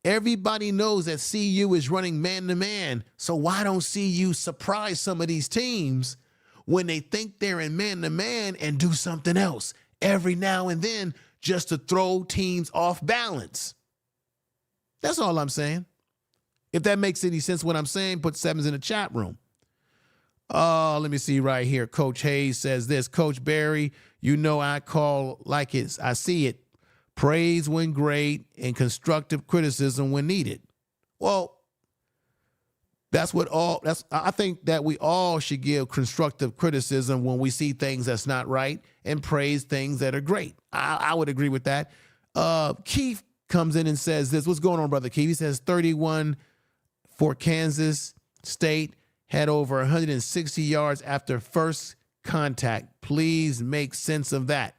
Everybody knows that CU is running man-to-man, so why don't CU surprise some of these teams when they think they're in man-to-man and do something else every now and then just to throw teams off balance? That's all I'm saying. If that makes any sense what I'm saying, put sevens in the chat room. Let me see right here. Coach Hayes says this. Coach Barry, you know I call like it's, I see it. Praise when great and constructive criticism when needed. Well, I think that we all should give constructive criticism when we see things that's not right and praise things that are great. I would agree with that. Keith comes in and says this. What's going on, Brother Keith? He says 31 for Kansas State, had over 160 yards after first contact. Please make sense of that.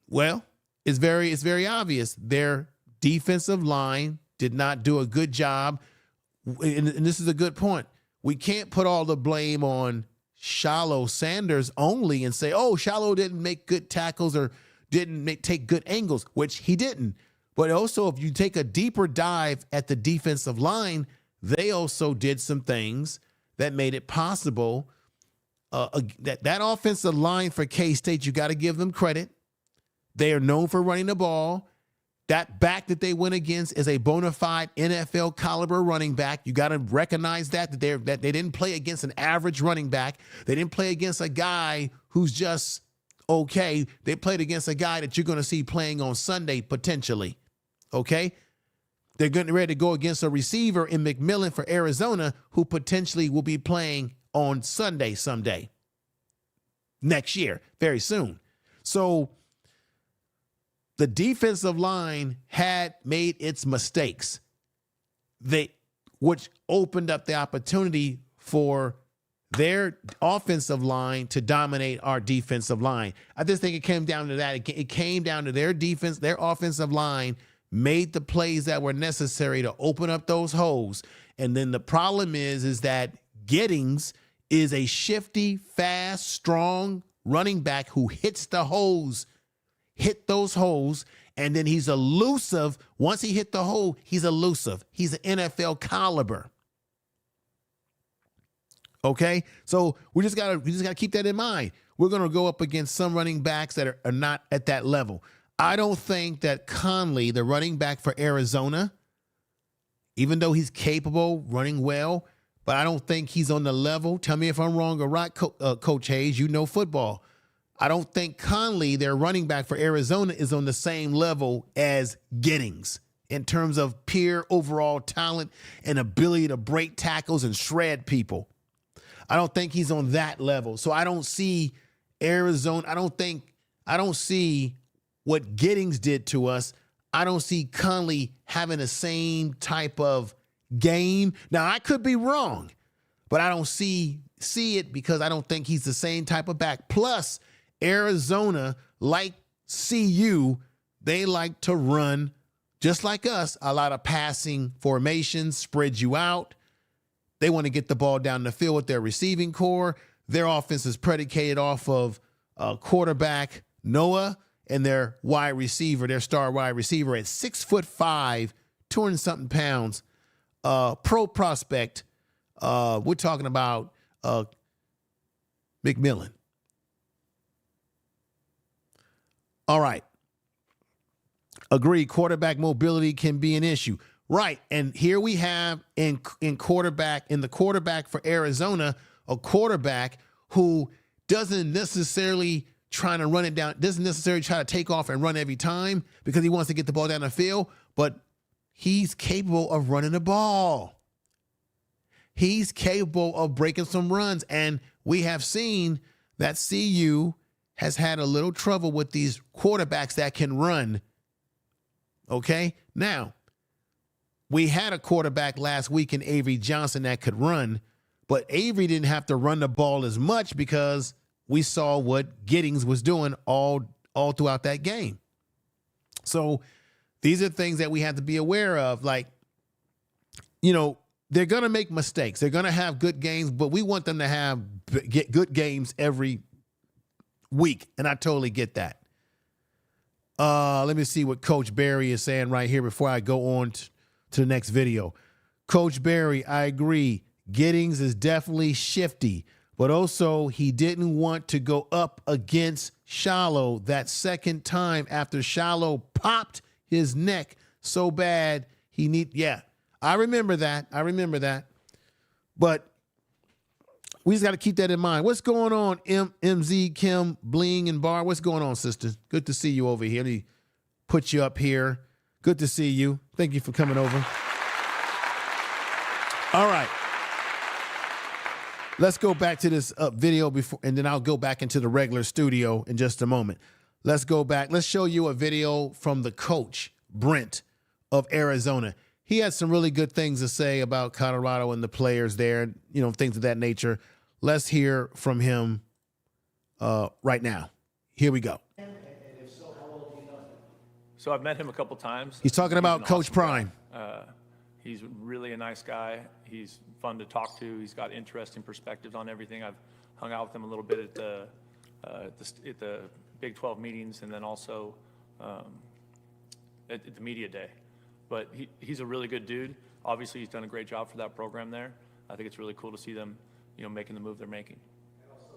Well, it's very obvious. Their defensive line did not do a good job. And this is a good point. We can't put all the blame on Shilo Sanders only and say, oh, Shilo didn't make good tackles or didn't take good angles, which he didn't. But also, if you take a deeper dive at the defensive line, they also did some things that made it possible. That offensive line for K-State, you got to give them credit. They are known for running the ball. That back that they went against is a bona fide NFL caliber running back. You got to recognize that they didn't play against an average running back. They didn't play against a guy who's just okay. They played against a guy that you're going to see playing on Sunday potentially. Okay? They're getting ready to go against a receiver in McMillan for Arizona who potentially will be playing on Sunday someday. Next year, very soon. So the defensive line had made its mistakes, which opened up the opportunity for their offensive line to dominate our defensive line. I just think it came down to that. It came down to their defense, their offensive line made the plays that were necessary to open up those holes. And then the problem is that Giddings is a shifty, fast, strong running back who hit those holes, and then he's elusive. Once he hit the hole, he's elusive. He's an NFL caliber. Okay? So we just gotta keep that in mind. We're gonna go up against some running backs that are not at that level. I don't think that Conley, the running back for Arizona, even though he's capable, running well, but I don't think he's on the level. Tell me if I'm wrong or right, Coach Hayes. You know football. I don't think Conley, their running back for Arizona, is on the same level as Giddings in terms of pure overall talent and ability to break tackles and shred people. I don't think he's on that level. So I don't see Arizona. I don't see what Giddings did to us. I don't see Conley having the same type of game. Now, I could be wrong, but I don't see it because I don't think he's the same type of back. Plus, Arizona, like CU, they like to run, just like us, a lot of passing formations, spread you out. They want to get the ball down the field with their receiving core. Their offense is predicated off of quarterback Noah and their wide receiver, their star wide receiver at 6'5", 200-something pounds, pro prospect. We're talking about McMillan. All right. Agree. Quarterback mobility can be an issue. Right. And here we have in the quarterback for Arizona, a quarterback who doesn't necessarily trying to run it down, doesn't necessarily try to take off and run every time because he wants to get the ball down the field, but he's capable of running the ball. He's capable of breaking some runs. And we have seen that CU has had a little trouble with these quarterbacks that can run. Okay? Now, we had a quarterback last week in Avery Johnson that could run, but Avery didn't have to run the ball as much because we saw what Giddings was doing all throughout that game. So these are things that we have to be aware of. Like, you know, they're going to make mistakes. They're going to have good games, but we want them to get good games every week, and I totally get that. Let me see what Coach Barry is saying right here before I go on to the next video. Coach Barry, I agree. Giddings is definitely shifty, but also he didn't want to go up against Shilo that second time after Shilo popped his neck so bad. I remember that. But we just got to keep that in mind. What's going on, MZ, Kim, Bling, and Bar? What's going on, sister? Good to see you over here. Let me put you up here. Good to see you. Thank you for coming over. All right. Let's go back to this video before, and then I'll go back into the regular studio in just a moment. Let's go back. Let's show you a video from the coach, Brent, of Arizona. He had some really good things to say about Colorado and the players there, you know, things of that nature. Let's hear from him right now. Here we go. So I've met him a couple times. He's talking about Coach Prime. He's really a nice guy. He's fun to talk to. He's got interesting perspectives on everything. I've hung out with him a little bit at the Big 12 meetings, and then also at the media day. But he's a really good dude. Obviously, he's done a great job for that program there. I think it's really cool to see them, you know, making the move they're making. And also,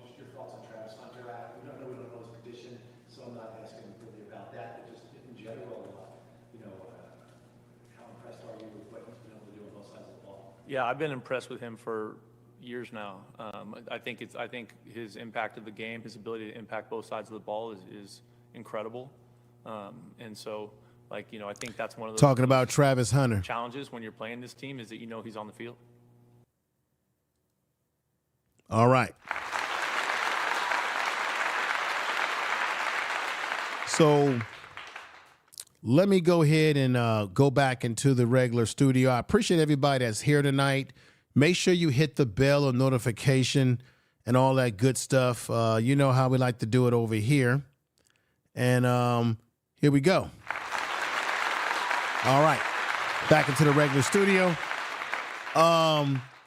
just your thoughts on Travis Hunter. We don't know his condition, so I'm not asking really about that, but just in general, you know, how impressed are you with what he's been able to do on both sides of the ball? Yeah, I've been impressed with him for years now. I think his impact of the game, his ability to impact both sides of the ball is incredible. And so, like, you know, I think that's one of those Talking about Travis Hunter. challenges when you're playing this team is that you know he's on the field. All right. So let me go ahead and go back into the regular studio. I appreciate everybody that's here tonight. Make sure you hit the bell or notification and all that good stuff. You know how we like to do it over here. And here we go. All right. Back into the regular studio.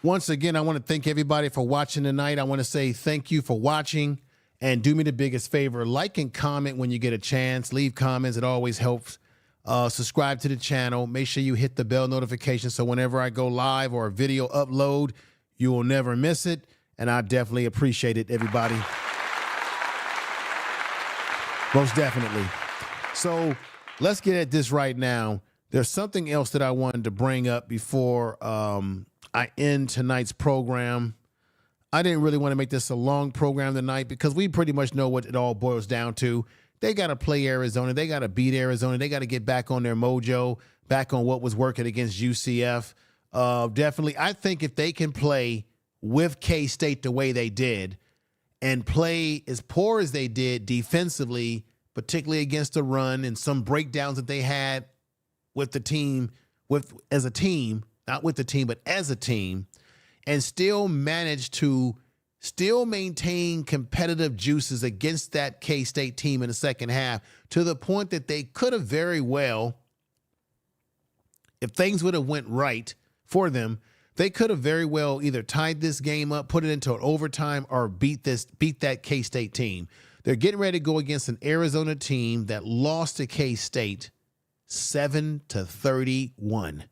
Once again, I want to thank everybody for watching tonight. I want to say thank you for watching, and do me the biggest favor. Like and comment when you get a chance. Leave comments. It always helps. Subscribe to the channel. Make sure you hit the bell notification so whenever I go live or a video upload, you will never miss it. And I definitely appreciate it, everybody. Most definitely. So let's get at this right now. There's something else that I wanted to bring up before I end tonight's program. I didn't really want to make this a long program tonight because we pretty much know what it all boils down to. They got to play Arizona. They got to beat Arizona. They got to get back on their mojo, back on what was working against UCF. Definitely, I think if they can play with K-State the way they did and play as poor as they did defensively, particularly against the run and some breakdowns that they had with the team, as a team, not with the team, but as a team, and still manage to still maintain competitive juices against that K-State team in the second half, to the point that they could have very well, if things would have went right for them, they could have very well either tied this game up, put it into an overtime, or beat that K-State team. They're getting ready to go against an Arizona team that lost to K-State 7-31.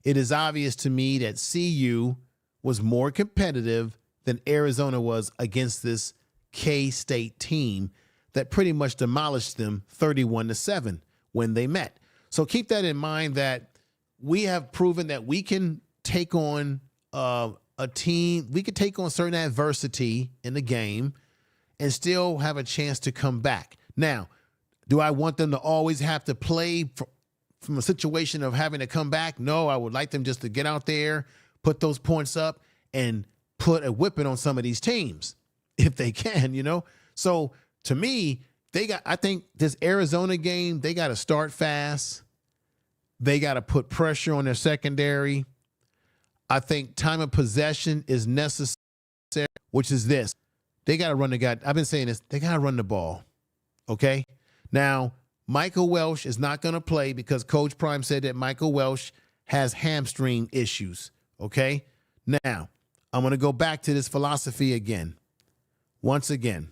It is obvious to me that CU was more competitive than Arizona was against this K-State team that pretty much demolished them 31-7 when they met. So keep that in mind, that we have proven that we can take on a team, we could take on certain adversity in the game and still have a chance to come back. Now, do I want them to always have to play from a situation of having to come back? No, I would like them just to get out there, put those points up, and put a whipping on some of these teams if they can, you know? So to me, I think this Arizona game, they got to start fast. They got to put pressure on their secondary. I think time of possession is necessary, which is this. They got to run the guy. I've been saying this. They got to run the ball. Okay? Now, Michael Welsh is not going to play because Coach Prime said that Michael Welsh has hamstring issues. Okay? Now, I'm going to go back to this philosophy again. Once again.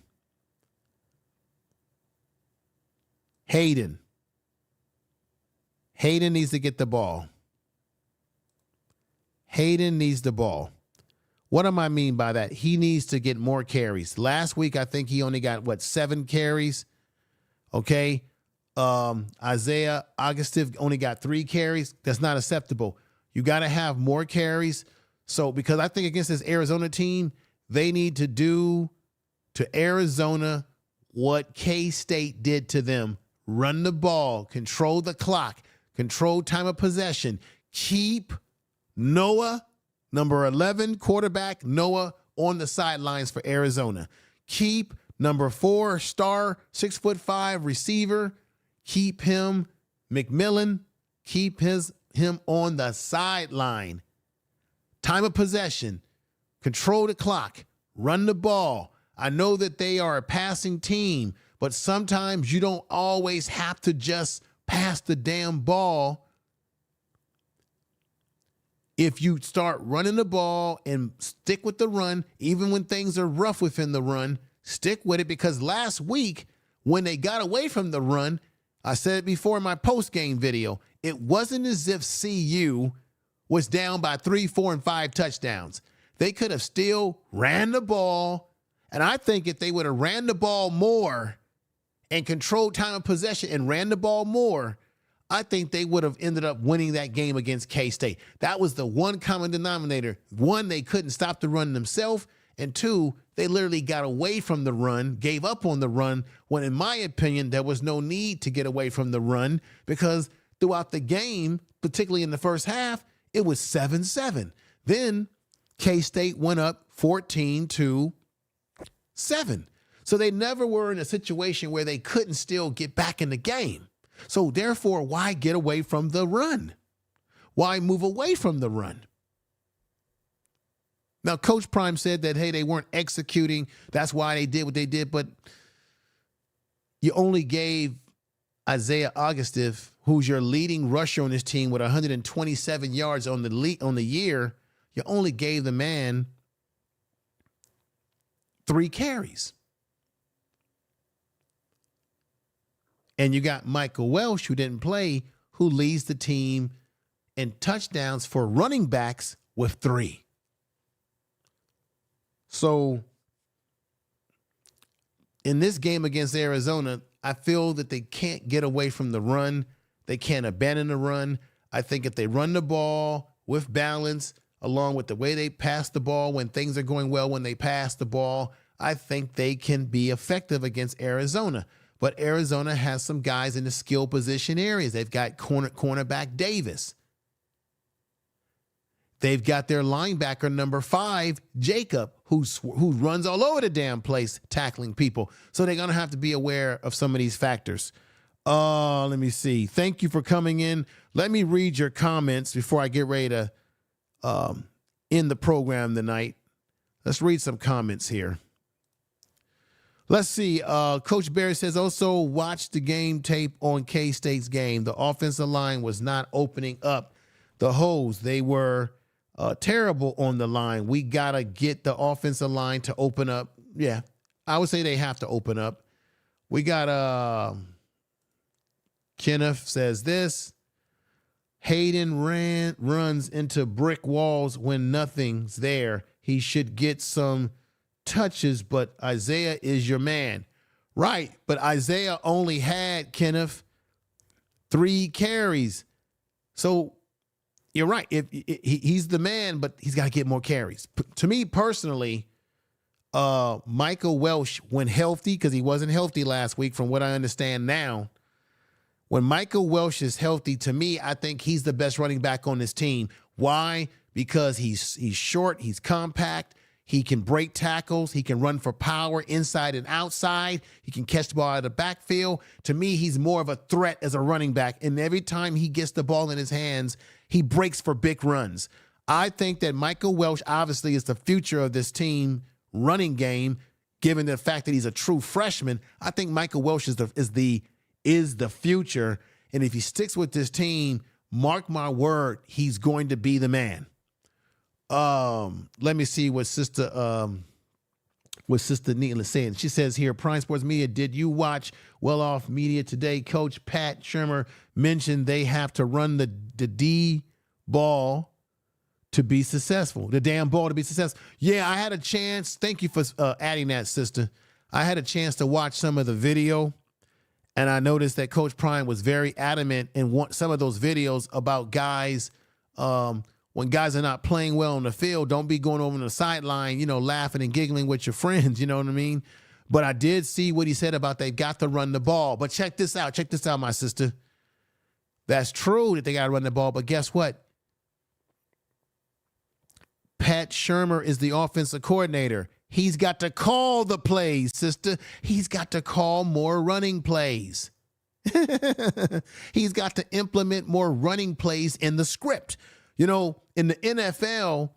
Hayden needs to get the ball. Hayden needs the ball. What do I mean by that? He needs to get more carries. Last week, I think he only got, 7 carries? Okay. Isaiah Augustin only got 3 carries. That's not acceptable. You got to have more carries. So, because I think against this Arizona team, they need to do to Arizona what K-State did to them. Run the ball, control the clock, control time of possession. Keep Noah, number 11 quarterback, Noah, on the sidelines for Arizona. Keep number 4 star, 6'5" receiver. Keep him, McMillan. Keep him on the sideline. Time of possession. Control the clock. Run the ball. I know that they are a passing team, but sometimes you don't always have to just pass the damn ball. If you start running the ball and stick with the run, even when things are rough within the run, stick with it, because last week when they got away from the run, I said it before in my post-game video, it wasn't as if CU was down by 3, 4, and 5 touchdowns. They could have still ran the ball, and I think if they would have ran the ball more and controlled time of possession and ran the ball more, I think they would have ended up winning that game against K-State. That was the one common denominator. 1, they couldn't stop the run themselves, and 2, they literally got away from the run, gave up on the run, when in my opinion, there was no need to get away from the run, because throughout the game, particularly in the first half, it was 7-7. Then K-State went up 14-7. So they never were in a situation where they couldn't still get back in the game. So therefore, why get away from the run? Why move away from the run? Now, Coach Prime said that, hey, they weren't executing. That's why they did what they did. But you only gave Isaiah Augustin, who's your leading rusher on this team with 127 yards on the year, you only gave the man 3 carries. And you got Michael Welsh, who didn't play, who leads the team in touchdowns for running backs with 3. So in this game against Arizona, I feel that they can't get away from the run. They can't abandon the run. I think if they run the ball with balance, along with the way they pass the ball when things are going well, when they pass the ball, I think they can be effective against Arizona. But Arizona has some guys in the skill position areas. They've got cornerback Davis. They've got their linebacker number 5, Jacob, who runs all over the damn place tackling people. So they're going to have to be aware of some of these factors. Let me see. Thank you for coming in. Let me read your comments before I get ready to end the program tonight. Let's read some comments here. Let's see. Coach Barry says, also watch the game tape on K-State's game. The offensive line was not opening up the holes. They were terrible on the line. We got to get the offensive line to open up. Yeah, I would say they have to open up. We got Kenneth says this. Hayden runs into brick walls when nothing's there. He should get some touches, but Isaiah is your man. Right, but Isaiah only had, Kenneth, 3 carries. So you're right. He's the man, but he's got to get more carries. To me personally, Michael Welsh, when healthy, because he wasn't healthy last week from what I understand now, when Michael Welsh is healthy, to me, I think he's the best running back on this team. Why? Because he's short, he's compact, he can break tackles, he can run for power inside and outside, he can catch the ball out of the backfield. To me, he's more of a threat as a running back, and every time he gets the ball in his hands, he breaks for big runs. I think that Michael Welsh obviously is the future of this team running game, given the fact that he's a true freshman. I think Michael Welsh is the future, and if he sticks with this team, mark my word, he's going to be the man. Let me see what Sister Neela is saying. She says here, Prime Sports Media, did you watch Well Off Media today? Coach Pat Shermer mentioned they have to run the D ball to be successful. The damn ball to be successful. Yeah, I had a chance. Thank you for adding that, sister. I had a chance to watch some of the video, And I noticed that Coach Prime was very adamant in some of those videos about guys, when guys are not playing well on the field, don't be going over on the sideline, laughing and giggling with your friends, you know what I mean? But I did see what he said about they've got to run the ball. But check this out, my sister. That's true that they got to run the ball, but guess what? Pat Shurmur is the offensive coordinator. He's got to call the plays, sister. He's got to call more running plays. He's got to implement more running plays in the script. In the NFL,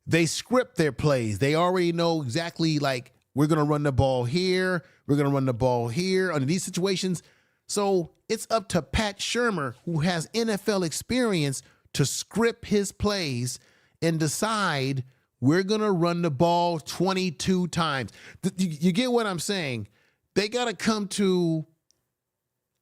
they script their plays. They already know exactly, like, we're going to run the ball here. We're going to run the ball here under these situations. So it's up to Pat Shurmur, who has NFL experience, to script his plays and decide we're going to run the ball 22 times. You get what I'm saying? They got to come to,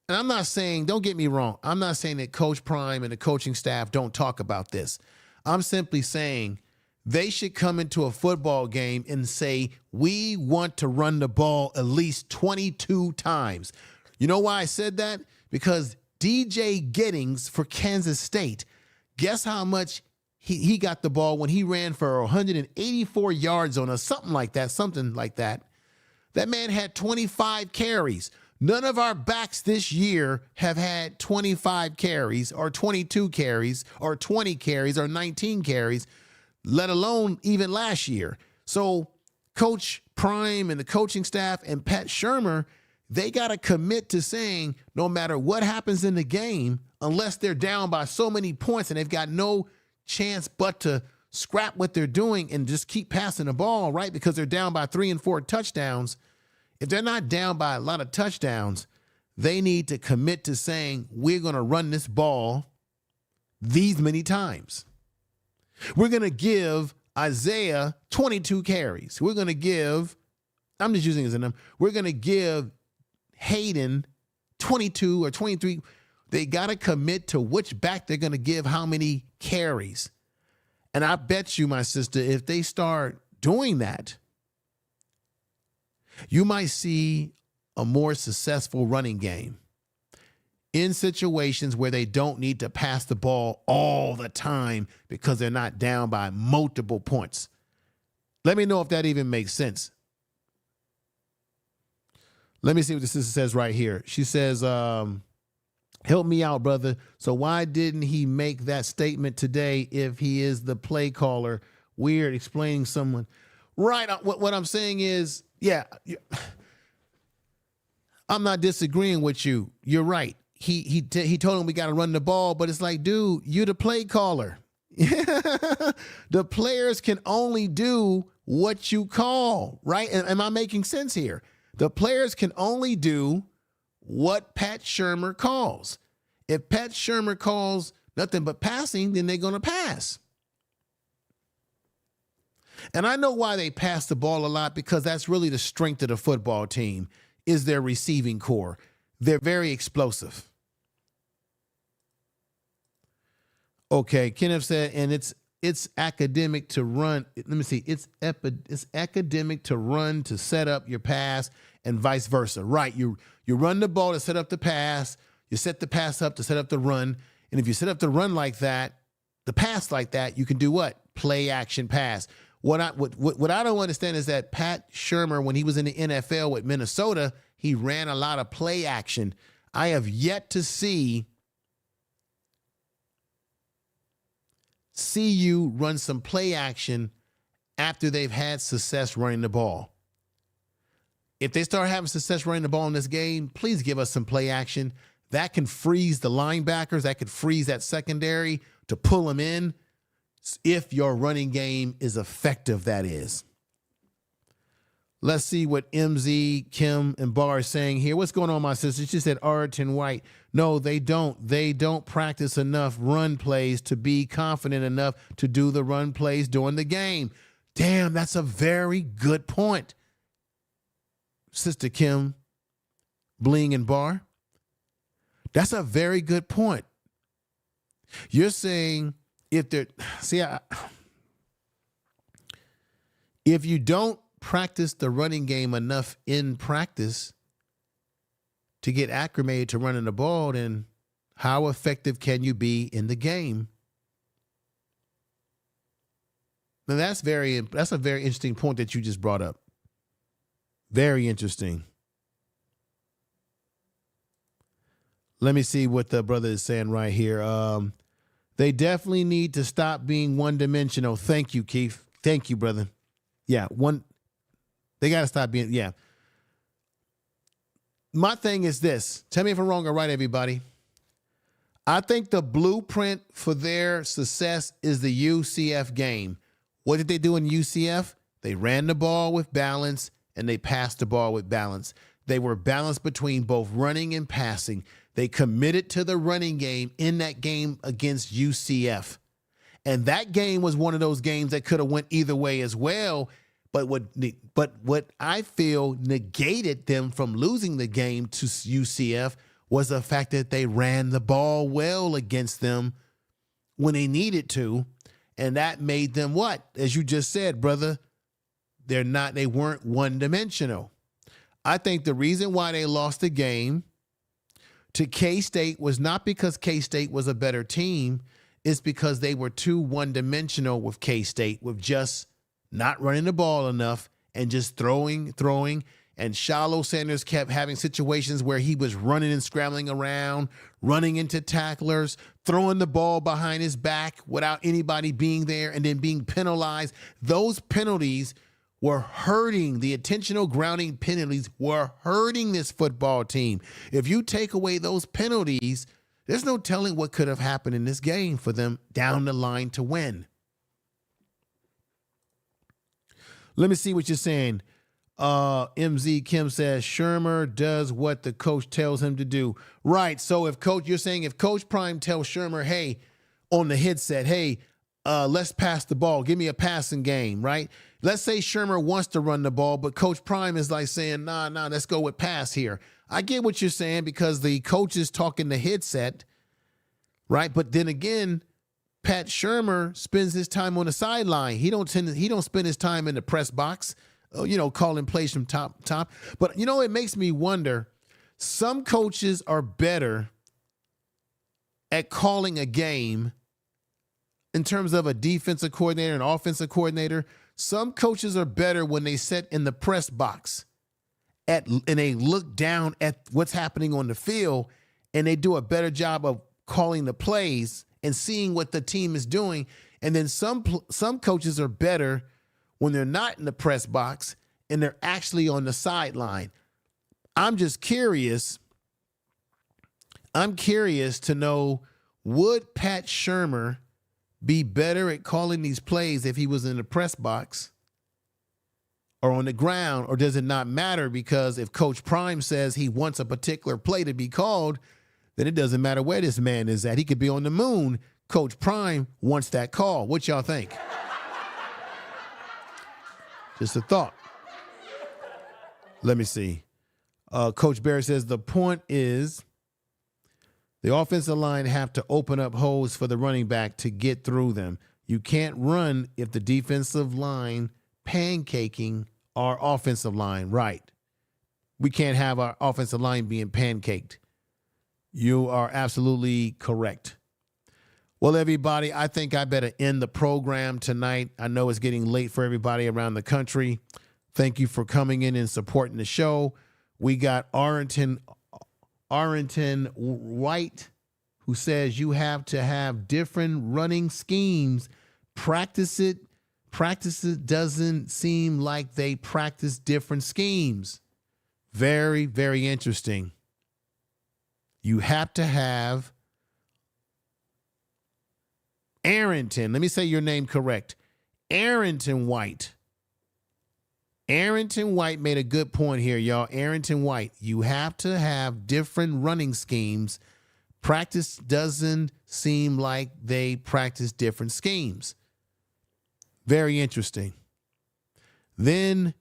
and I'm not saying, don't get me wrong, I'm not saying that Coach Prime and the coaching staff don't talk about this. I'm simply saying they should come into a football game and say, we want to run the ball at least 22 times. You know why I said that? Because DJ Giddings for Kansas State, guess how much he got the ball when he ran for 184 yards on us, something like that. That man had 25 carries. None of our backs this year have had 25 carries or 22 carries or 20 carries or 19 carries, let alone even last year. So Coach Prime and the coaching staff and Pat Shurmur, they got to commit to saying no matter what happens in the game, unless they're down by so many points and they've got no chance but to scrap what they're doing and just keep passing the ball, right? Because they're down by 3 and 4 touchdowns. If they're not down by a lot of touchdowns, they need to commit to saying, we're going to run this ball these many times. We're going to give Isaiah 22 carries. We're going to give, I'm just using it as a number, we're going to give Hayden 22 or 23. They got to commit to which back they're going to give how many carries. And I bet you, my sister, if they start doing that, you might see a more successful running game in situations where they don't need to pass the ball all the time because they're not down by multiple points. Let me know if that even makes sense. Let me see what the sister says right here. She says, help me out, brother. So why didn't he make that statement today if he is the play caller? Weird, explaining someone. Right, what I'm saying is, yeah, I'm not disagreeing with you. You're right. He told him we got to run the ball, but it's like, dude, you're the play caller. The players can only do what you call, right? Am I making sense here? The players can only do what Pat Shurmur calls. If Pat Shurmur calls nothing but passing, then they're going to pass. And I know why they pass the ball a lot, because that's really the strength of the football team, is their receiving core. They're very explosive. Okay, Kenneth said, and it's academic to run. Let me see. It's academic to run to set up your pass and vice versa. Right. You run the ball to set up the pass. You set the pass up to set up the run. And if you set up the run like that, the pass like that, you can do what? Play action pass. What I don't understand is that Pat Shurmur, when he was in the NFL with Minnesota, he ran a lot of play action. I have yet to see you run some play action after they've had success running the ball. If they start having success running the ball in this game, please give us some play action. That can freeze the linebackers. That could freeze that secondary to pull them in. If your running game is effective, that is. Let's see what MZ, Kim, and Bar are saying here. What's going on, my sister? She said Arlington White. No, they don't. They don't practice enough run plays to be confident enough to do the run plays during the game. Damn, that's a very good point. Sister Kim, Bling, and Bar. That's a very good point. You're saying if you don't practice the running game enough in practice, to get acclimated to running the ball, then how effective can you be in the game? Now that's a very interesting point that you just brought up. Very interesting. Let me see what the brother is saying right here. They definitely need to stop being one-dimensional. Thank you, Keith. Thank you, brother. Yeah, they got to stop being, yeah. My thing is this. Tell me if I'm wrong or right, everybody. I think the blueprint for their success is the UCF game. What did they do in UCF? They ran the ball with balance and they passed the ball with balance. They were balanced between both running and passing. They committed to the running game in that game against UCF. And that game was one of those games that could have went either way as well. But what I feel negated them from losing the game to UCF was the fact that they ran the ball well against them when they needed to. And that made them what? As you just said, brother, they weren't one-dimensional. I think the reason why they lost the game to K-State was not because K-State was a better team. It's because they were too one-dimensional with K-State, with just not running the ball enough and just throwing. And Shilo Sanders kept having situations where he was running and scrambling around, running into tacklers, throwing the ball behind his back without anybody being there and then being penalized. Those penalties were hurting. The intentional grounding penalties were hurting this football team. If you take away those penalties, there's no telling what could have happened in this game for them down the line to win. Let me see what you're saying. MZ Kim says Shermer does what the coach tells him to do. Right. So you're saying if Coach Prime tells Shermer, hey, on the headset, hey, let's pass the ball. Give me a passing game, right? Let's say Shermer wants to run the ball, but Coach Prime is like saying, nah, let's go with pass here. I get what you're saying because the coach is talking the headset, right? But then again, Pat Shermer spends his time on the sideline. He don't spend his time in the press box, calling plays from top. But it makes me wonder. Some coaches are better at calling a game in terms of a defensive coordinator and offensive coordinator. Some coaches are better when they sit in the press box and they look down at what's happening on the field, and they do a better job of calling the plays and seeing what the team is doing. And then some coaches are better when they're not in the press box and they're actually on the sideline. I'm just curious. I'm curious to know, would Pat Shermer be better at calling these plays if he was in the press box or on the ground, or does it not matter? Because if Coach Prime says he wants a particular play to be called, then it doesn't matter where this man is at. He could be on the moon. Coach Prime wants that call. What y'all think? Just a thought. Let me see. Coach Barry says the point is the offensive line have to open up holes for the running back to get through them. You can't run if the defensive line pancaking our offensive line. Right. We can't have our offensive line being pancaked. You are absolutely correct. Well, everybody, I think I better end the program tonight. I know it's getting late for everybody around the country. Thank you for coming in and supporting the show. We got Arrington White, who says you have to have different running schemes. Practice it. Doesn't seem like they practice different schemes. Very, very interesting. You have to have Arrington. Let me say your name correct. Arrington White. Arrington White made a good point here, y'all. Arrington White. You have to have different running schemes. Practice doesn't seem like they practice different schemes. Very interesting. Then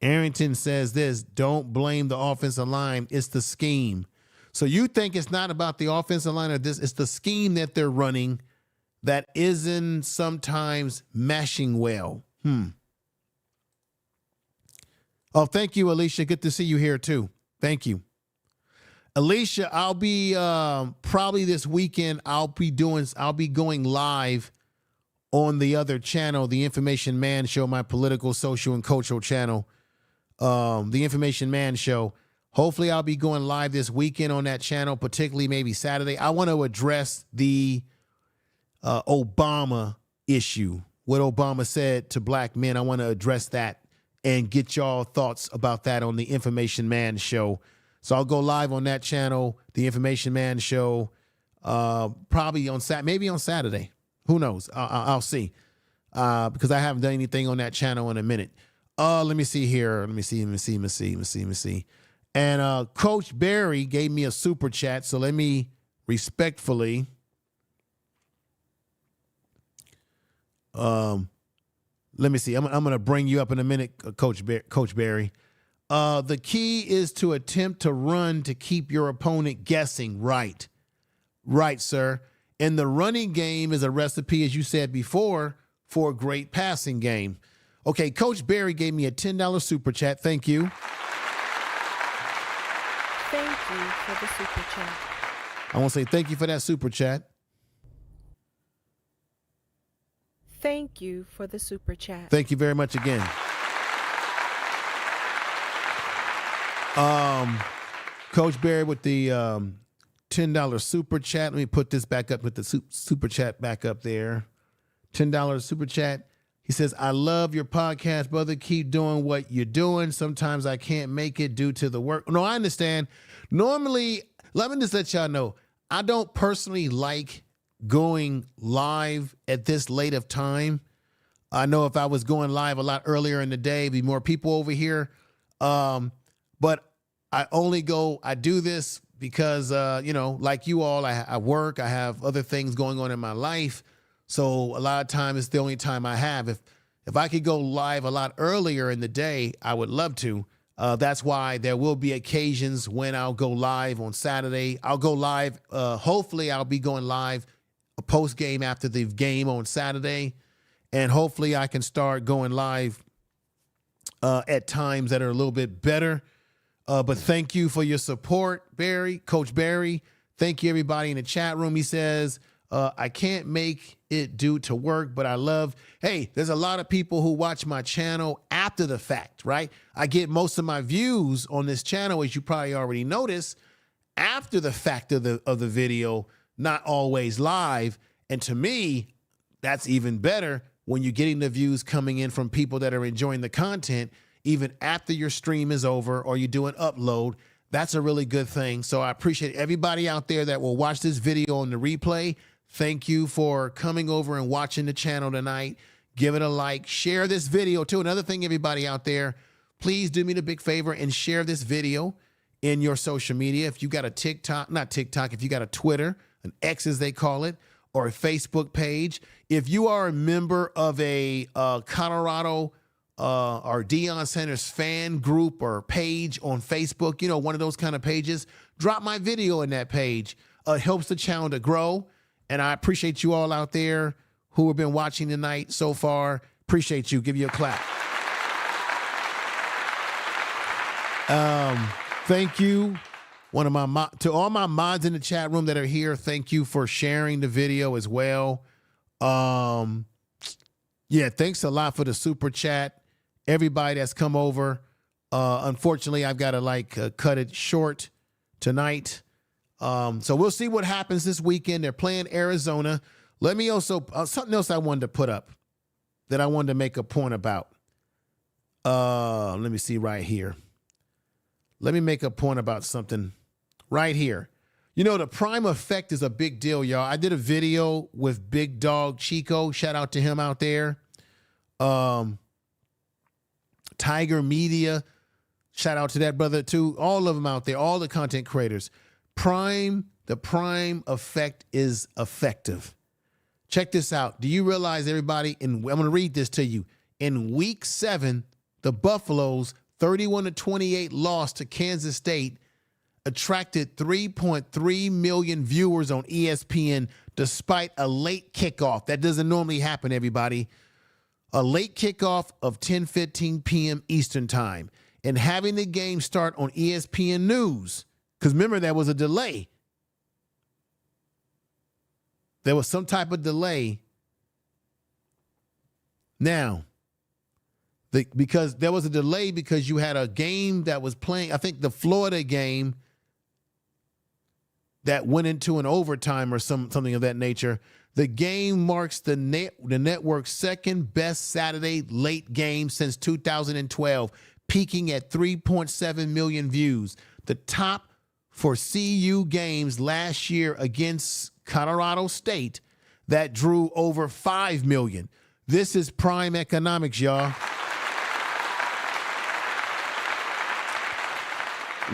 Arrington says this: don't blame the offensive line, it's the scheme. So you think it's not about the offensive line or this, it's the scheme that they're running that isn't sometimes meshing well. Oh, thank you, Alicia. Good to see you here too. Thank you. Alicia, I'll be probably this weekend. I'll be going live on the other channel, the Information Man Show, my political, social, and cultural channel, the Information Man Show. Hopefully, I'll be going live this weekend on that channel, particularly maybe Saturday. I want to address the Obama issue, what Obama said to black men. I want to address that and get y'all thoughts about that on the Information Man Show. So I'll go live on that channel, the Information Man Show, probably on maybe on Saturday. Who knows? I'll see, because I haven't done anything on that channel in a minute. Let me see here. Let me see. And Coach Barry gave me a super chat, so let me respectfully let me see. I'm going to bring you up in a minute, Coach Barry. The key is to attempt to run to keep your opponent guessing. Right, sir. And the running game is a recipe, as you said before, for a great passing game. Okay, Coach Barry gave me a $10 super chat. Thank you. Thank you for the super chat. I want to say thank you for that super chat. Thank you for the super chat. Thank you very much again. Coach Barry with the $10 super chat. Let me put this back up with the super chat back up there. $10 super chat. He says, I love your podcast, brother. Keep doing what you're doing. Sometimes I can't make it due to the work. No, I understand. Normally, let me just let y'all know, I don't personally like going live at this late of time. I know if I was going live a lot earlier in the day, there'd be more people over here. But I do this because, like you all, I work, I have other things going on in my life. So a lot of times it's the only time I have. If I could go live a lot earlier in the day, I would love to. That's why there will be occasions when I'll go live on Saturday. I'll go live. Hopefully I'll be going live a post game after the game on Saturday. And hopefully I can start going live at times that are a little bit better. But thank you for your support, Barry, Coach Barry. Thank you, everybody in the chat room. He says, I can't make it due to work, but I love, hey, there's a lot of people who watch my channel after the fact, right? I get most of my views on this channel, as you probably already noticed, after the fact of the video, not always live. And to me, that's even better when you're getting the views coming in from people that are enjoying the content, even after your stream is over or you do an upload. That's a really good thing. So I appreciate everybody out there that will watch this video on the replay. Thank you for coming over and watching the channel tonight. Give it a like. Share this video too. Another thing, everybody out there, please do me the big favor and share this video in your social media. If you got a if you got a Twitter, an X as they call it, or a Facebook page. If you are a member of a Colorado or Deion Sanders fan group or page on Facebook, one of those kind of pages, drop my video in that page. It helps the channel to grow. And I appreciate you all out there who have been watching tonight so far. Appreciate you. Give you a clap. Thank you. To all my mods in the chat room that are here, thank you for sharing the video as well. Yeah, thanks a lot for the super chat. Everybody that's come over. Unfortunately, I've got to cut it short tonight. So we'll see what happens this weekend. They're playing Arizona. Let me also, something else I wanted to put up that I wanted to make a point about. Let me see right here. Let me make a point about something right here. The prime effect is a big deal, y'all. I did a video with Big Dog Chico. Shout out to him out there. Tiger Media. Shout out to that brother too. All of them out there, all the content creators. The prime effect is effective. Check this out. Do you realize, everybody, I'm going to read this to you. In week 7, the Buffaloes 31-28 loss to Kansas State attracted 3.3 million viewers on ESPN despite a late kickoff. That doesn't normally happen, everybody. A late kickoff of 10:15 p.m. Eastern time. and having the game start on ESPN News. Because remember, there was a delay. There was some type of delay. Now, because there was a delay because you had a game that was playing, I think the Florida game that went into an overtime or something of that nature. The game marks the network's second best Saturday late game since 2012, peaking at 3.7 million views. The top for CU games last year against Colorado State that drew over 5 million. This is prime economics, y'all.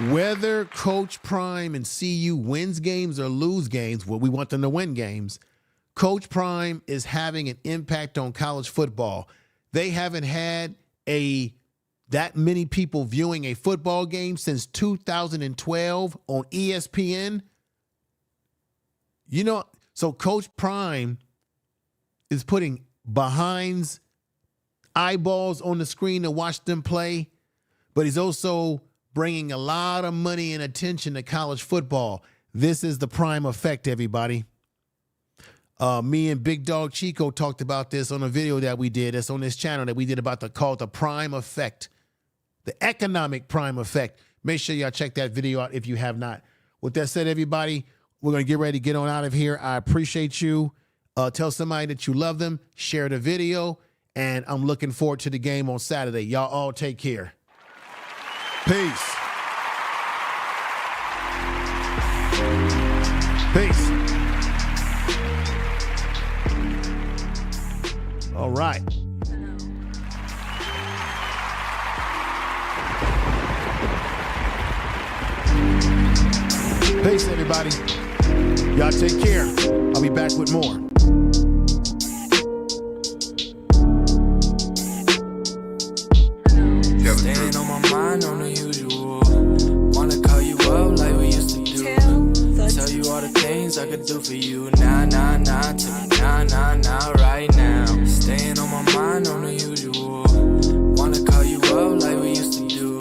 Whether Coach Prime and CU wins games or lose games, well, we want them to win games. Coach Prime is having an impact on college football. They haven't had that many people viewing a football game since 2012 on ESPN. You know, so Coach Prime is putting behinds, eyeballs on the screen to watch them play, but he's also bringing a lot of money and attention to college football. This is the Prime effect, everybody. Me and Big Dog Chico talked about this on a video that we did. It's on this channel that we did about called the Prime effect, the economic Prime effect. Make sure y'all check that video out if you have not. With that said, everybody, we're going to get ready to get on out of here. I appreciate you. Tell somebody that you love them. Share the video. And I'm looking forward to the game on Saturday. Y'all all take care. Peace. Peace. All right. Peace, everybody. Y'all take care. I'll be back with more. Staying on my mind on the usual. Wanna call you up like we used to do. Tell you all the things I could do for you. Nah, nah, nah, tell me nah, nah, nah, right now. Staying on my mind on the usual. Wanna call you up like we used to do.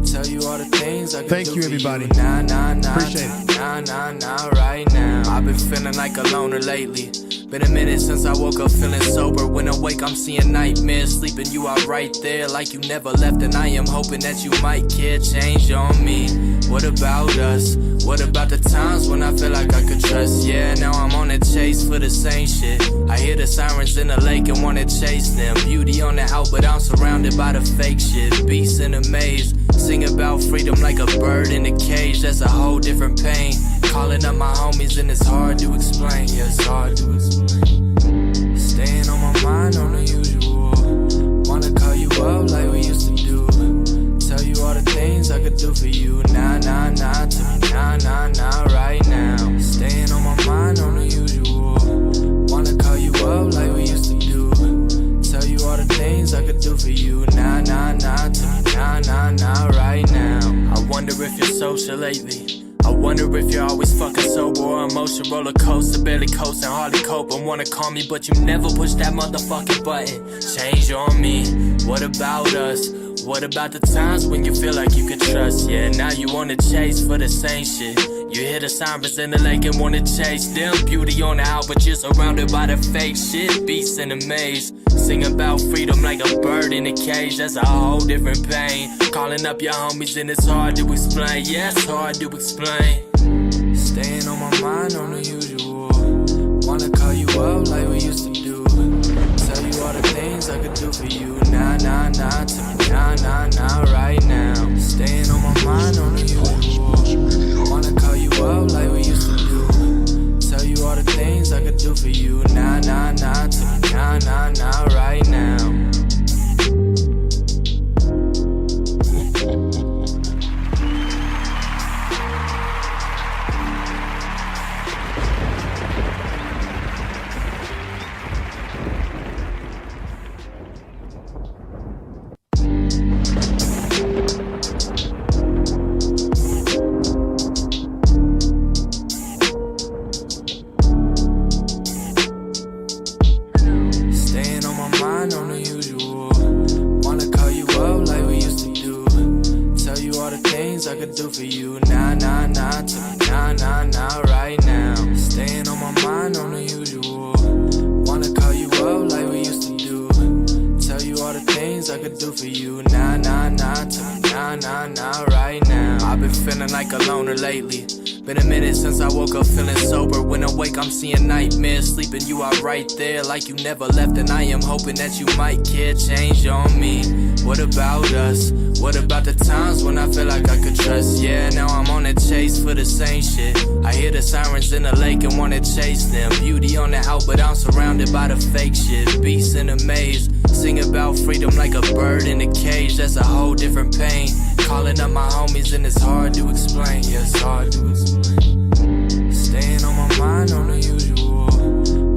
Tell you all the things I could Thank do you, for everybody. You. Nah, nah, nah, Appreciate it. Nah, nah, nah, right now. I've been feeling like a loner lately. Been a minute since I woke up feeling sober. When awake, I'm seeing nightmares. Sleeping, you are right there like you never left. And I am hoping that you might care. Change on me. What about us? What about the times when I feel like I could trust? Yeah, now I'm on a chase for the same shit. I hear the sirens in the lake and wanna chase them. Beauty on the out, but I'm surrounded by the fake shit. Beasts in a maze. Sing about freedom like a bird in a cage. That's a whole different pain. Calling up my homies and it's hard to explain. Yeah, it's hard to explain. Staying on my mind on the usual. Wanna call you up like we used to do. Tell you all the things I could do for you. Nah, nah, nah, tell me nah, nah, nah, right now. Staying on my mind on the usual. Wanna call you up like we used to do. Tell you all the things I could do for you. Nah, nah, nah, tell me nah, nah, nah, right now. I wonder if you're social lately. I wonder if you're always fucking sober or emotional roller coaster, barely coasting, hardly cope and wanna call me, but you never push that motherfucking button. Change on me. What about us? What about the times when you feel like you could trust? Yeah, now you wanna chase for the same shit. You hear the sirens in the lake and wanna chase them. Beauty on the out, but you're surrounded by the fake shit. Beasts in a maze. Sing about freedom like a bird in a cage. That's a whole different pain. Calling up your homies and it's hard to explain. Yeah, it's hard to explain. Staying on my mind on the usual. Wanna call you up like we used to do. Tell you all the things I could do for you. Nah, nah, nah, tell me nah, nah, nah, right now. Staying on my mind on the usual. Wanna call you up like we used to do. Tell you all the things I could do for you. Nah, nah, nah, tell me nah, nah, nah, right now. Staying on mind on the usual. Wanna call you up like we used to do. Tell you all the things I could do for you. Nah, nah, nah, tell me nah, nah, nah, right now. I've been feeling like a loner lately. Been a minute since I woke up feeling sober. When awake, I'm seeing nightmares. Sleeping, you are right there like you never left. And I am hoping that you might care. Change on me. What about us? What about the times when I feel like I could trust? Yeah, now I'm on a chase for the same shit. I hear the sirens in the lake and wanna chase them. Beauty on the out, but I'm surrounded by the fake shit. Beasts in a maze. Sing about freedom like a bird in a cage. That's a whole different pain. Calling up my homies and it's hard to explain. Yeah, it's hard to explain. Staying on my mind on the usual.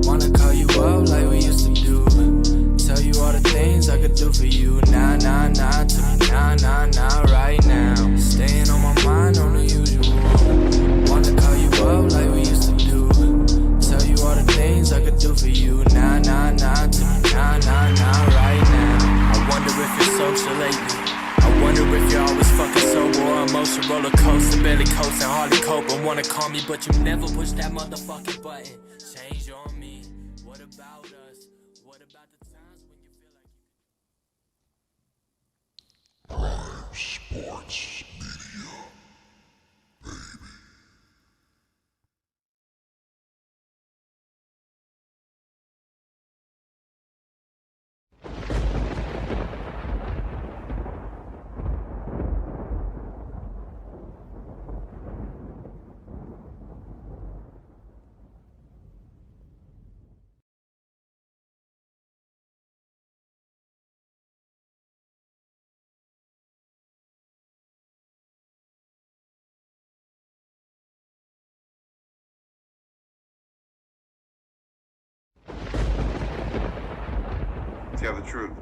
Wanna call you up like we used to do. Tell you all the things I could do for you. Nah, nah, nah, tell me nah, nah, nah, right now. Staying on my mind on the usual. Wanna call you up like we used to do. Tell you all the things I could do for you. Nah, nah, nah, tell me nah, nah, nah, right now. I wonder if you're social lately. I wonder if you're always fucking sober or emotional roller coaster, barely coasting, hardly cope. And wanna call me, but you never push that motherfucking button. Change on me. What about us? What about the times when you feel like Prime Sports Media, baby. Tell the truth.